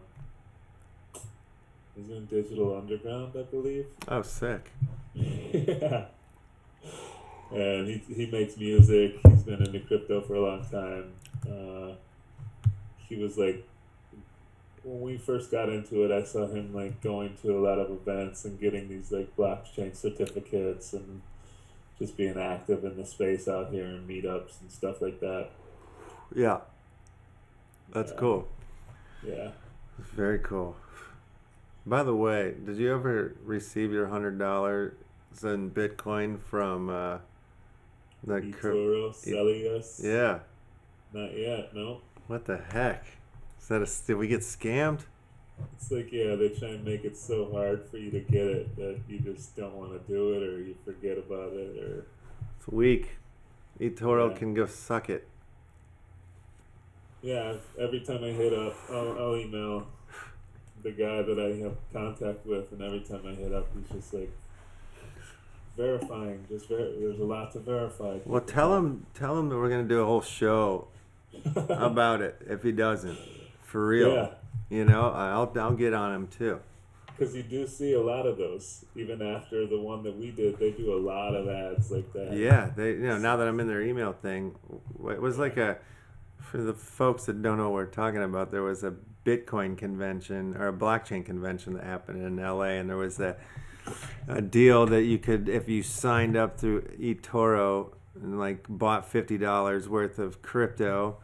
Digital Underground, I believe. Oh, sick. Yeah. And he makes music. He's been into crypto for a long time. He was like, when we first got into it, I saw him like going to a lot of events and getting these like blockchain certificates and just being active in the space out here and meetups and stuff like that. Yeah. That's cool. Yeah. Very cool. By the way, did you ever receive your $100 in Bitcoin from eToro, Celius? Yeah. Not yet, no. What the heck? Did we get scammed? It's like, yeah, they try and make it so hard for you to get it that you just don't want to do it, or you forget about it, or... It's weak. eToro can go suck it. Yeah, every time I hit up, I'll email the guy that I have contact with, and every time I hit up, he's just like, verifying, there's a lot to verify. Well, tell him that we're going to do a whole show about it if he doesn't. For real. Yeah. I'll get on him too. Because you do see a lot of those. Even after the one that we did, they do a lot of ads like that. Yeah, they now that I'm in their email thing, it was like for the folks that don't know what we're talking about, there was a Bitcoin convention or a blockchain convention that happened in LA, and there was a deal that you could, if you signed up through eToro and like bought $50 worth of crypto,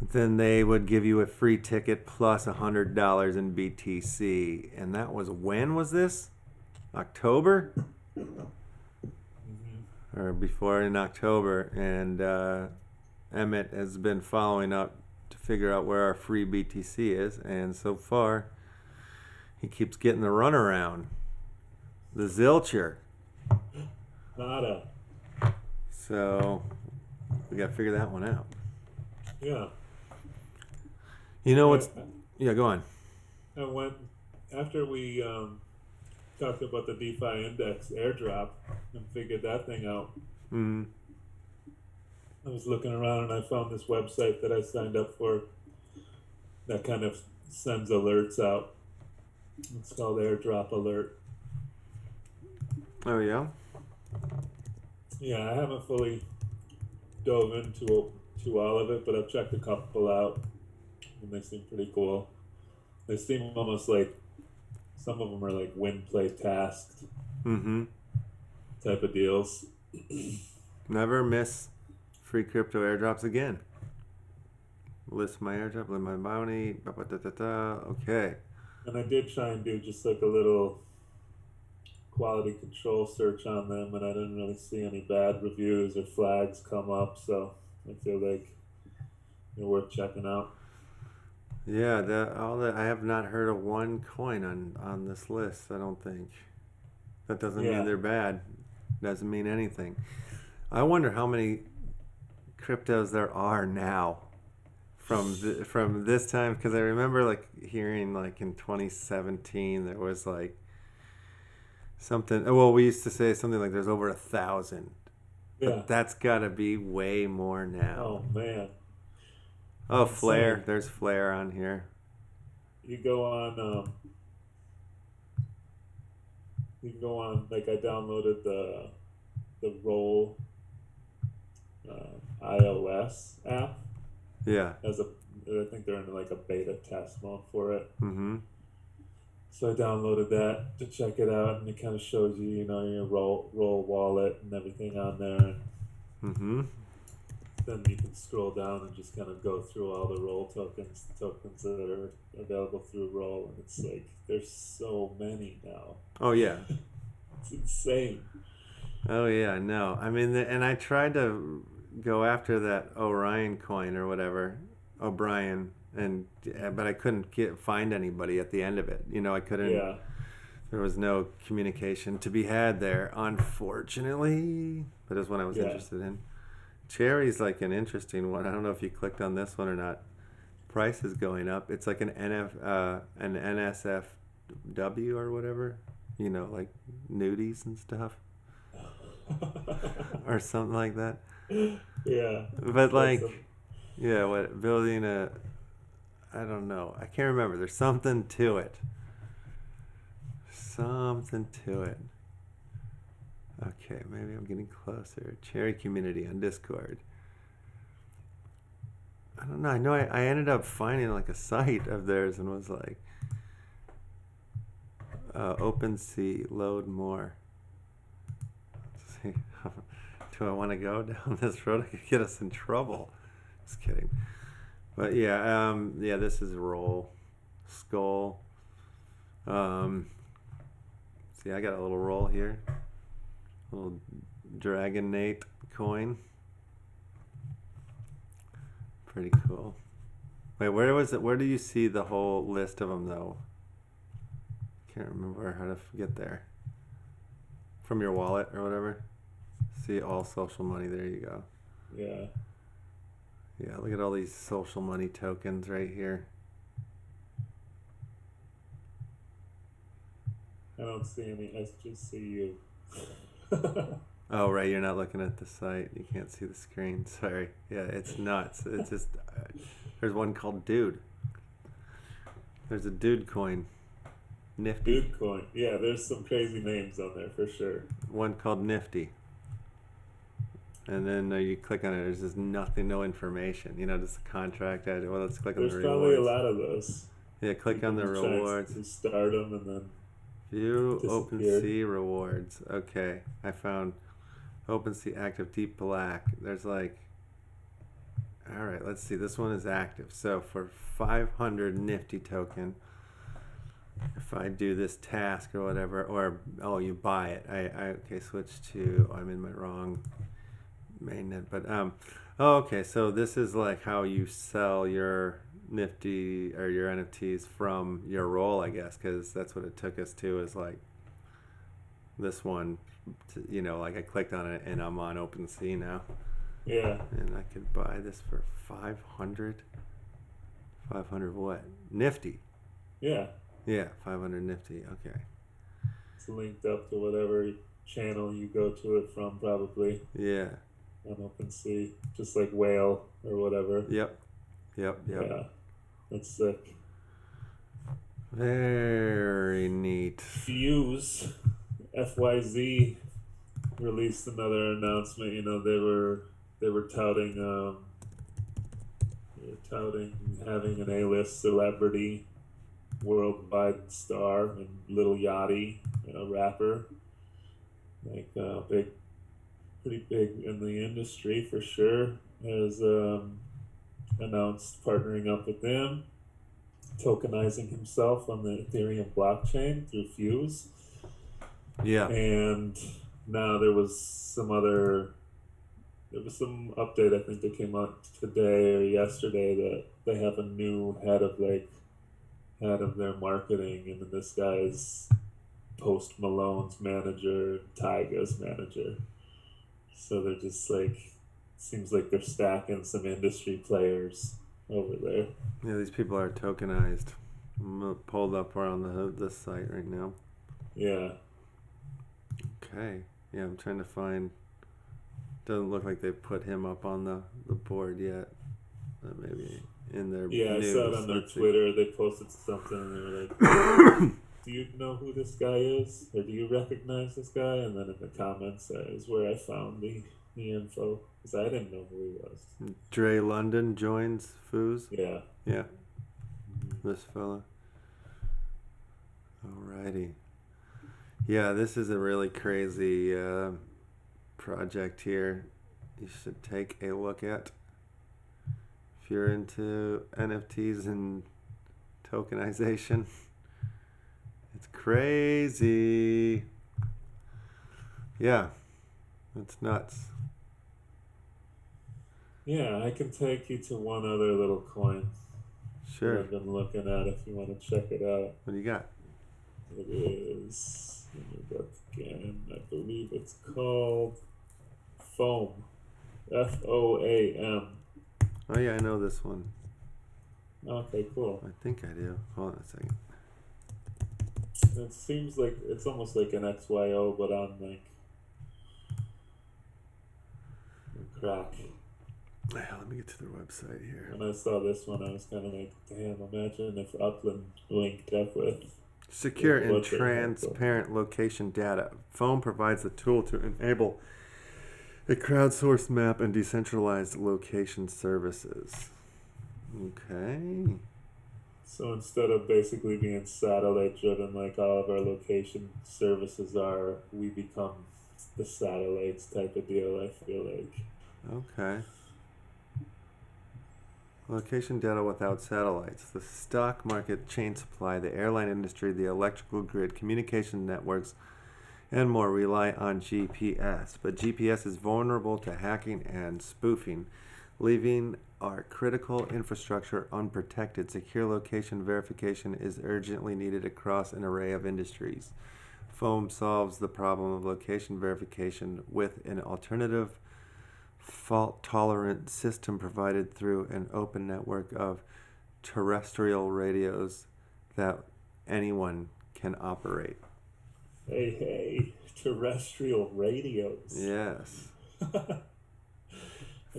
then they would give you a free ticket plus $100 in BTC. And that was, when was this? October? Or before, in October. And Emmett has been following up to figure out where our free BTC is. And so far, he keeps getting the runaround. The zilcher. Nada. So we got to figure that one out. Yeah. You know what's... Yeah, go on. And when, after we talked about the DeFi index airdrop and figured that thing out, Mm-hmm. I was looking around and I found this website that I signed up for that kind of sends alerts out. It's called Airdrop Alert. Oh, yeah? Yeah, I haven't fully dove into all of it, but I've checked a couple out, and they seem pretty cool. They seem almost like, some of them are like win, play, tasked type of deals. Never miss free crypto airdrops again. List my airdrop, list my bounty, okay. And I did try and do just like a little quality control search on them, and I didn't really see any bad reviews or flags come up, so I feel like they're worth checking out. Yeah, I have not heard of one coin on this list, I don't think. That doesn't mean they're bad. Doesn't mean anything. I wonder how many cryptos there are now from this time, because I remember like hearing like in 2017 there was like something, well, we used to say something like there's over 1,000. Yeah. But that's got to be way more now. Oh, man. Oh, Flare. There's Flare on here. You go on, like I downloaded the Roll iOS app. Yeah. I think they're in like a beta test mode for it. Mm-hmm. So I downloaded that to check it out, and it kind of shows you, your Roll wallet and everything on there. Mm-hmm. then you can scroll down and just kind of go through all the roll tokens that are available through roll, and it's like there's so many now. Oh yeah. It's insane. Oh yeah, no. I mean, and I tried to go after that Orion coin or whatever, O'Brien, but I couldn't find anybody at the end of it. You know, I couldn't. Yeah. There was no communication to be had there, unfortunately. But it's one I was interested in. Cherry's like an interesting one. I don't know if you clicked on this one or not. Price is going up. It's like an NSFW or whatever. You know, like nudies and stuff. Or something like that. Yeah. But like, yeah, what, building a, I don't know. I can't remember. There's something to it. Something to it. Okay, maybe I'm getting closer. Cherry community on Discord. I don't know. I know I ended up finding like a site of theirs and was like, OpenSea, load more. Let's see. Do I want to go down this road? I could get us in trouble. Just kidding. But yeah, this is roll. Skull. See, I got a little roll here. A little Dragonate coin. Pretty cool. Wait, where was it? Where do you see the whole list of them though? Can't remember how to get there. From your wallet or whatever. See all social money. There you go. Yeah. Yeah, look at all these social money tokens right here. I don't see any. I just see you. Oh, right. You're not looking at the site. You can't see the screen. Sorry. Yeah, it's nuts. It's just, there's one called Dude. There's a Dude coin. Nifty. Dude coin. Yeah, there's some crazy names on there for sure. One called Nifty. And then you click on it. There's just nothing, no information. You know, just a contract. Well, let's click on the There's rewards. probably a lot of those. Yeah, click on the rewards. You start them and then View disappear. OpenSea rewards. Okay, I found OpenSea active deep black. There's like, all right, let's see. This one is active. So for 500 Nifty token, if I do this task or whatever, or you buy it. Okay, switch to. I'm in my wrong mainnet, but okay. So this is like how you sell your Nifty or your NFTs from your roll, I guess, because that's what it took us to, is like this one, you know, like I clicked on it and I'm on OpenSea now. Yeah. And I could buy this for 500. 500 what? Nifty. Yeah. Yeah, 500 Nifty. Okay. It's linked up to whatever channel you go to it from, probably. Yeah. On OpenSea, just like Whale or whatever. Yep. Yeah. That's sick. Very neat. Fuse, FYZ, released another announcement. You know, they were touting having an A-list celebrity, worldwide star, and Lil Yachty, a rapper, like pretty big in the industry for sure, has announced partnering up with them, tokenizing himself on the Ethereum blockchain through Fuse. Yeah. And now there was some update, I think, that came out today or yesterday, that they have a new head of their marketing, and then this guy's Post Malone's manager, Tyga's manager. So they're just like, seems like they're stacking some industry players over there. Yeah, these people are tokenized. I'm pulled up on this site right now. Yeah. Okay. Yeah, I'm trying to find. Doesn't look like they put him up on the board yet. Maybe in their Yeah, news. I saw it on their Let's see. Twitter. They posted something and they were like, do you know who this guy is? Or do you recognize this guy? And then in the comments is where I found the info, because I didn't know who he was. Dre London joins Fuse. Yeah. Yeah. This fella. Alrighty. Yeah, this is a really crazy project here. you should take a look at if you're into NFTs and tokenization. It's crazy. Yeah, it's nuts. Yeah, I can take you to one other little coin Sure. that I've been looking at if you want to check it out. What do you got? It is, let me look again, I believe it's called Foam. Foam. Oh yeah, I know this one. Okay, cool. I think I do. Hold on a second. It seems like it's almost like an XYO, but on like crack. Yeah, let me get to their website here. When I saw this one, I was kind of like, damn, imagine if Upland linked up with Secure and what they have, transparent location data. Foam provides a tool to enable a crowdsourced map and decentralized location services. Okay. So instead of basically being satellite driven like all of our location services are, we become the satellites type of deal, I feel like. Okay. Location data without satellites. The stock market, chain supply, the airline industry, the electrical grid, communication networks, and more rely on GPS. But GPS is vulnerable to hacking and spoofing, leaving our critical infrastructure unprotected. Secure location verification is urgently needed across an array of industries. Foam solves the problem of location verification with an alternative fault-tolerant system provided through an open network of terrestrial radios that anyone can operate. Hey, terrestrial radios. Yes. I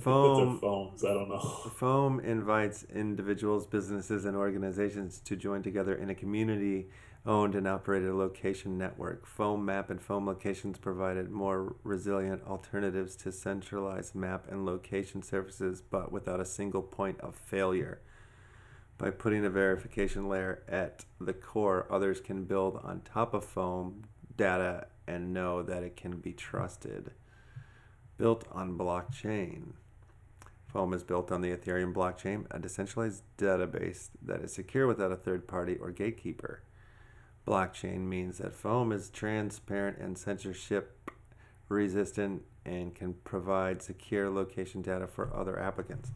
Foam, think it's phones, I don't know. Foam invites individuals, businesses, and organizations to join together in a community-owned and operated location network. Foam Map and Foam Locations provided more resilient alternatives to centralized map and location services, but without a single point of failure. By putting a verification layer at the core, others can build on top of Foam data and know that it can be trusted. Built on blockchain. Foam is built on the Ethereum blockchain, a decentralized database that is secure without a third party or gatekeeper. Blockchain means that Foam is transparent and censorship resistant and can provide secure location data for other applicants.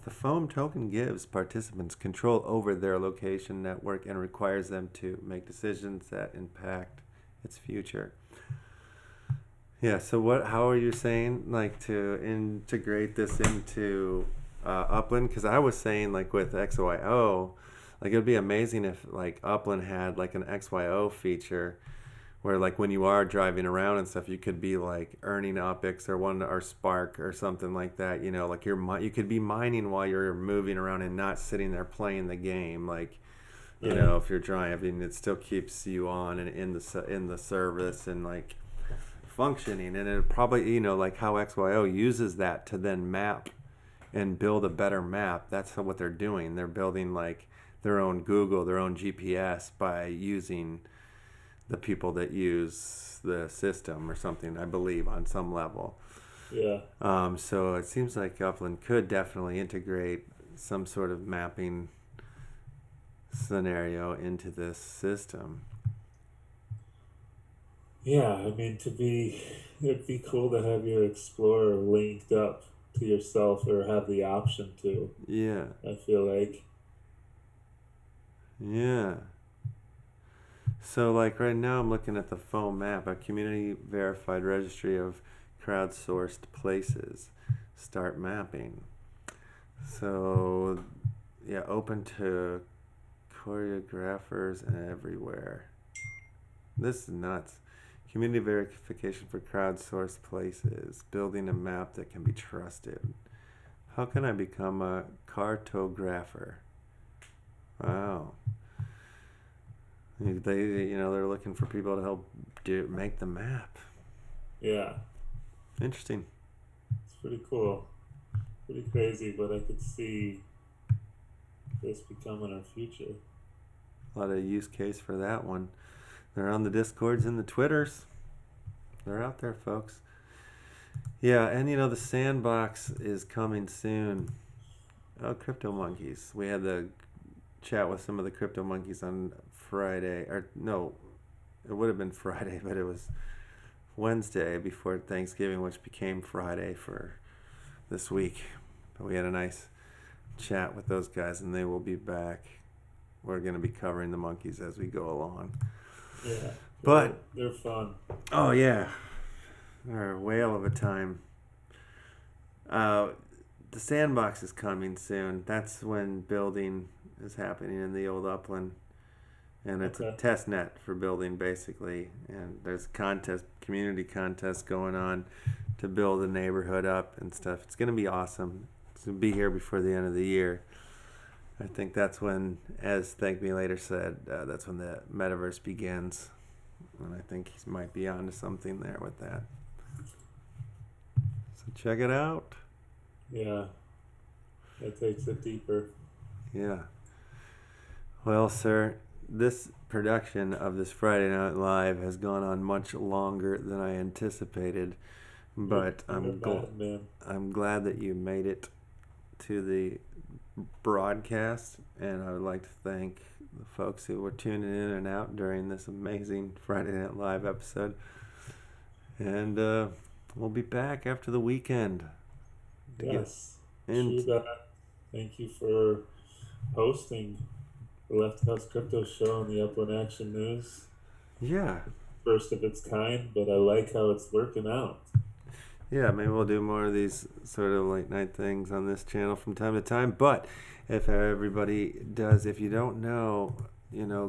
The Foam token gives participants control over their location network and requires them to make decisions that impact its future. Yeah, so how are you saying, like, to integrate this into Upland? Because I was saying, like, with XYO, like, it would be amazing if, like, Upland had, like, an XYO feature where, like, when you are driving around and stuff, you could be, like, earning UPX or Spark or something like that, you know, like, you could be mining while you're moving around and not sitting there playing the game, like, you know, if you're driving, it still keeps you on and in the service and, like, functioning. And it probably, you know, like how XYO uses that to then map and build a better map. That's what they're doing. They're building, like, their own Google, their own GPS by using the people that use the system or something, I believe, on some level. Yeah. So it seems like Upland could definitely integrate some sort of mapping scenario into this system. Yeah, I mean, it'd be cool to have your Explorer linked up to yourself or have the option to. Yeah. I feel like. Yeah. So, like, right now I'm looking at the Foam map, a community verified registry of crowdsourced places. Start mapping. So, yeah, open to choreographers and everywhere. This is nuts. Community verification for crowdsourced places. Building a map that can be trusted. How can I become a cartographer? Wow. They're looking for people to help make the map. Yeah. Interesting. It's pretty cool. Pretty crazy, but I could see this becoming our future. A lot of use case for that one. They're on the Discords and the Twitters. They're out there, folks. Yeah, and the sandbox is coming soon. Oh, Crypto Monkeys. We had the chat with some of the Crypto Monkeys on Friday. Or no, it would have been Friday, but it was Wednesday before Thanksgiving, which became Friday for this week. But we had a nice chat with those guys, and they will be back. We're going to be covering the monkeys as we go along. Yeah. But they're fun. Oh yeah, they're a whale of a time. The sandbox is coming soon. That's when building is happening in the old Upland, and it's a test net for building basically. And there's community contest going on to build the neighborhood up and stuff. It's gonna be awesome. It's gonna be here before the end of the year. I think that's when, as Thank Me Later said, that's when the metaverse begins. And I think he might be onto something there with that. So check it out. Yeah. That takes it deeper. Yeah. Well, sir, this production of this Friday Night Live has gone on much longer than I anticipated. But I'm glad that you made it to the broadcast, and I would like to thank the folks who were tuning in and out during this amazing Friday Night Live episode. And we'll be back after the weekend. Yes. Thank you for hosting the Left House Crypto Show on the Upland Action News. Yeah. First of its kind, but I like how it's working out. Yeah, maybe we'll do more of these sort of late night things on this channel from time to time. But if everybody does, if you don't know,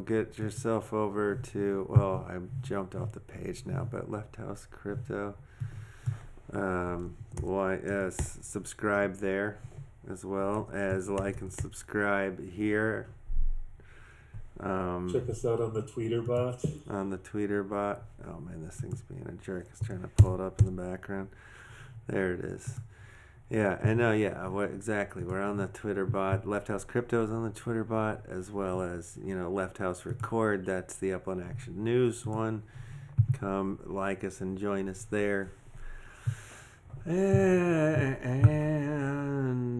get yourself over to, well, I jumped off the page now, but Left House Crypto. Subscribe there, as well as like and subscribe here. Check us out on the Tweeter bot. On the Tweeter bot. Oh man, this thing's being a jerk. I was trying to pull it up in the background. There it is. Yeah, I know. Yeah, exactly. We're on the Twitter bot. Left House Crypto is on the Twitter bot, as well as Left House Record. That's the Upland Action News one. Come like us and join us there. And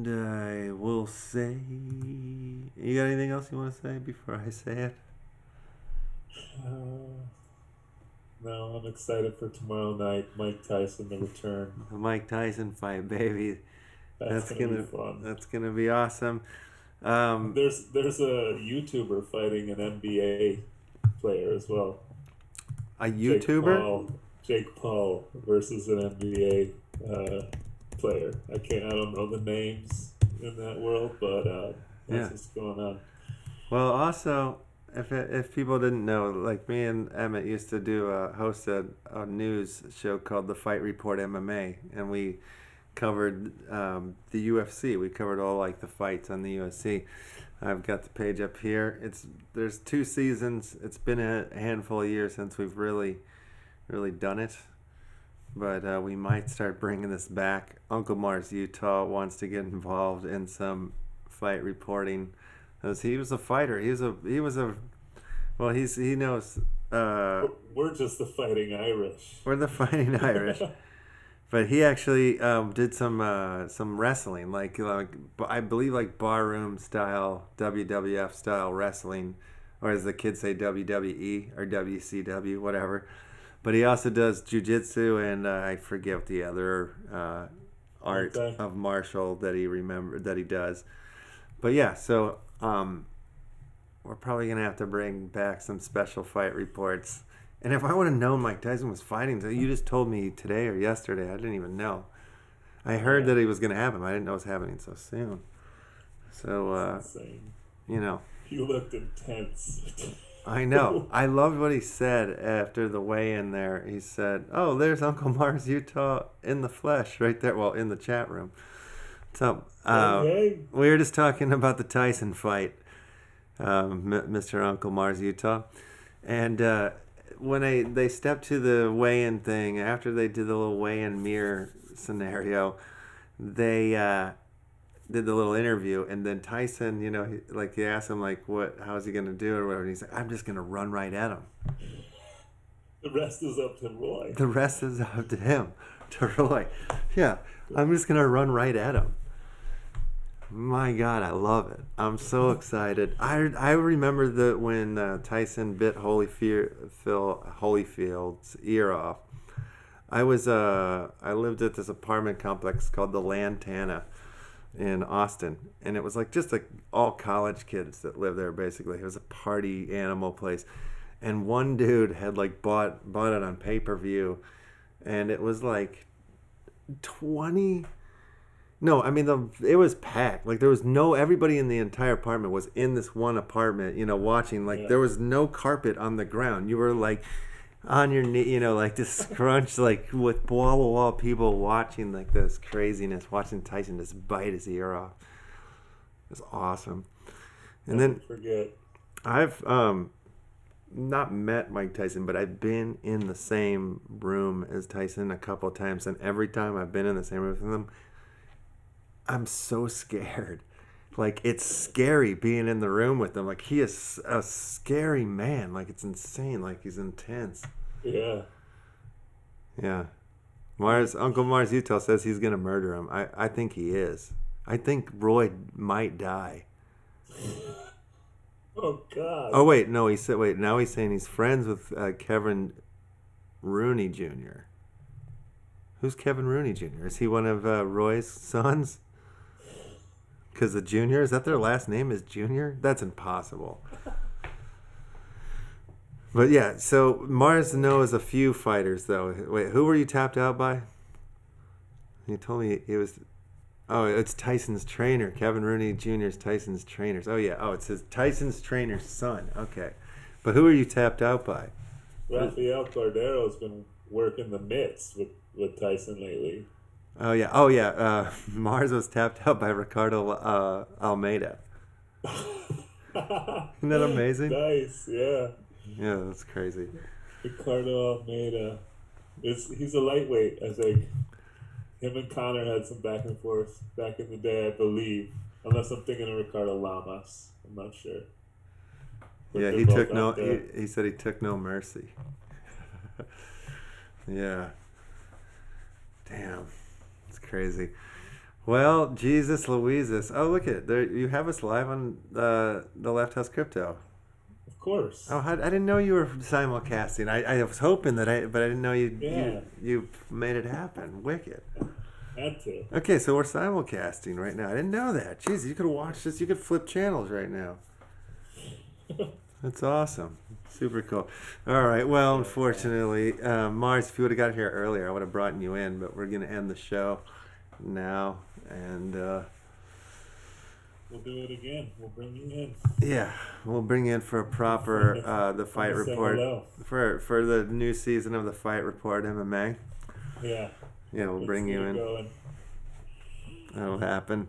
I will say, you got anything else you want to say before I say it? No, I'm excited for tomorrow night. Mike Tyson, the return. The Mike Tyson fight, baby. That's gonna be fun. That's gonna be awesome. There's a YouTuber fighting an NBA player as well. A YouTuber? Jake Paul versus an NBA player. I don't know the names in that world, but that's what's going on. Well, also, if people didn't know, like me and Emmett used to host a news show called The Fight Report MMA, and we covered the UFC. We covered all like the fights on the UFC. I've got the page up here. There's 2 seasons. It's been a handful of years since we've really done it, but we might start bringing this back. Uncle Mars Utah wants to get involved in some fight reporting, as he was a fighter. He knows. We're just the Fighting Irish. We're the Fighting Irish. But he actually did some wrestling, like I believe like barroom style, WWF style wrestling, or as the kids say, WWE or WCW, whatever. But he also does jiu-jitsu and I forget the other art of martial that he does. But yeah, so we're probably gonna have to bring back some special fight reports. And if I would have known Mike Tyson was fighting, you just told me today or yesterday, I didn't even know. I heard that he was gonna have him. I didn't know it was happening so soon. So You looked intense. I know. I loved what he said after the weigh-in there. He said, "Oh, there's Uncle Mars Utah in the flesh right there." Well, in the chat room. So we were just talking about the Tyson fight, Mr. Uncle Mars Utah, and when they stepped to the weigh-in thing, after they did the little weigh-in mirror scenario, they did the little interview, and then Tyson, he asked him how's he gonna do it or whatever, and he's like, "I'm just gonna run right at him. The rest is up to Roy." The rest is up to him. to Roy. Yeah, I'm just gonna run right at him. My God, I love it. I'm so excited. I remember that when Tyson bit Holyfield's ear off. I lived at this apartment complex called the Lantana in Austin, and it was like just like all college kids that lived there. Basically, it was a party animal place, and one dude had like bought it on pay-per-view, and it was like 20. No, I mean it was packed. Like there was everybody in the entire apartment was in this one apartment, watching. Like there was no carpet on the ground. You were like on your knee, like just scrunched, like with wall-to-wall people watching like this craziness, watching Tyson just bite his ear off. It was awesome. And then I've not met Mike Tyson, but I've been in the same room as Tyson a couple of times, and every time I've been in the same room with him, I'm so scared. Like, it's scary being in the room with him. Like, he is a scary man. Like, it's insane. Like, he's intense. Yeah. Yeah. Uncle Mars Utah says he's going to murder him. I think he is. I think Roy might die. Oh, God. Oh, wait. No, now he's saying he's friends with Kevin Rooney Jr. Who's Kevin Rooney Jr.? Is he one of Roy's sons? Because the Junior, is that their last name is Junior? That's impossible. But yeah, so Mars knows a few fighters though. Wait, who were you tapped out by? He told me it was. Oh, it's Tyson's trainer. Kevin Rooney Jr.'s Tyson's trainers. Oh yeah. Oh, it says Tyson's trainer's son. Okay, but who are you tapped out by? Rafael Cordero's been working the mitts with Tyson lately. Oh yeah. Mars was tapped out by Ricardo Almeida. Isn't that amazing? Nice, yeah. Yeah, that's crazy. Ricardo Almeida. He's a lightweight, I think. Him and Connor had some back and forth back in the day, I believe. Unless I'm thinking of Ricardo Lamas. I'm not sure. But yeah, he said he took no mercy. Yeah. Damn. It's crazy. Well, Jesus Louises. Oh, look at it. There, you have us live on the Left House Crypto. Of course. Oh, I didn't know you were simulcasting. I was hoping but I didn't know you made it happen. Wicked. Had to. Okay, so we're simulcasting right now. I didn't know that. Jeez, you could watch this. You could flip channels right now. That's awesome. Super cool. All right. Well, unfortunately, Mars, if you would have got here earlier, I would have brought you in, but we're going to end the show now. And we'll do it again. We'll bring you in. Yeah, we'll bring you in for a proper the fight report for the new season of the Fight Report MMA. Yeah. Yeah, we'll bring you in. Going. That'll happen.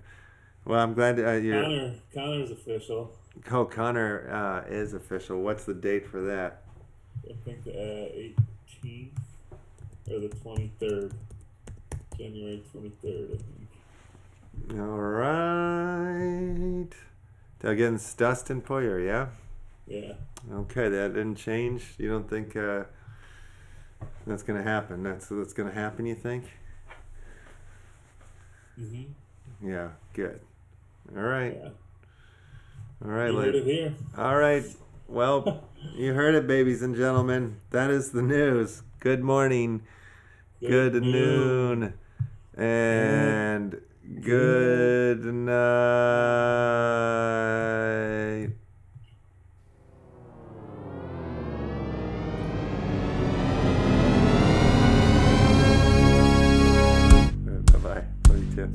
Well, I'm glad you're. Connor's official. Oh, Connor is official. What's the date for that? I think the 18th or the 23rd. January 23rd, I think. All right. Against Dustin Poirier, yeah? Yeah. Okay, that didn't change? You don't think that's going to happen? That's going to happen, you think? Mm-hmm. Yeah, good. All right. Yeah. All right, you heard it here. All right. Well, you heard it, babies and gentlemen. That is the news. Good morning. Good noon. And good night. Bye-bye. Love you too.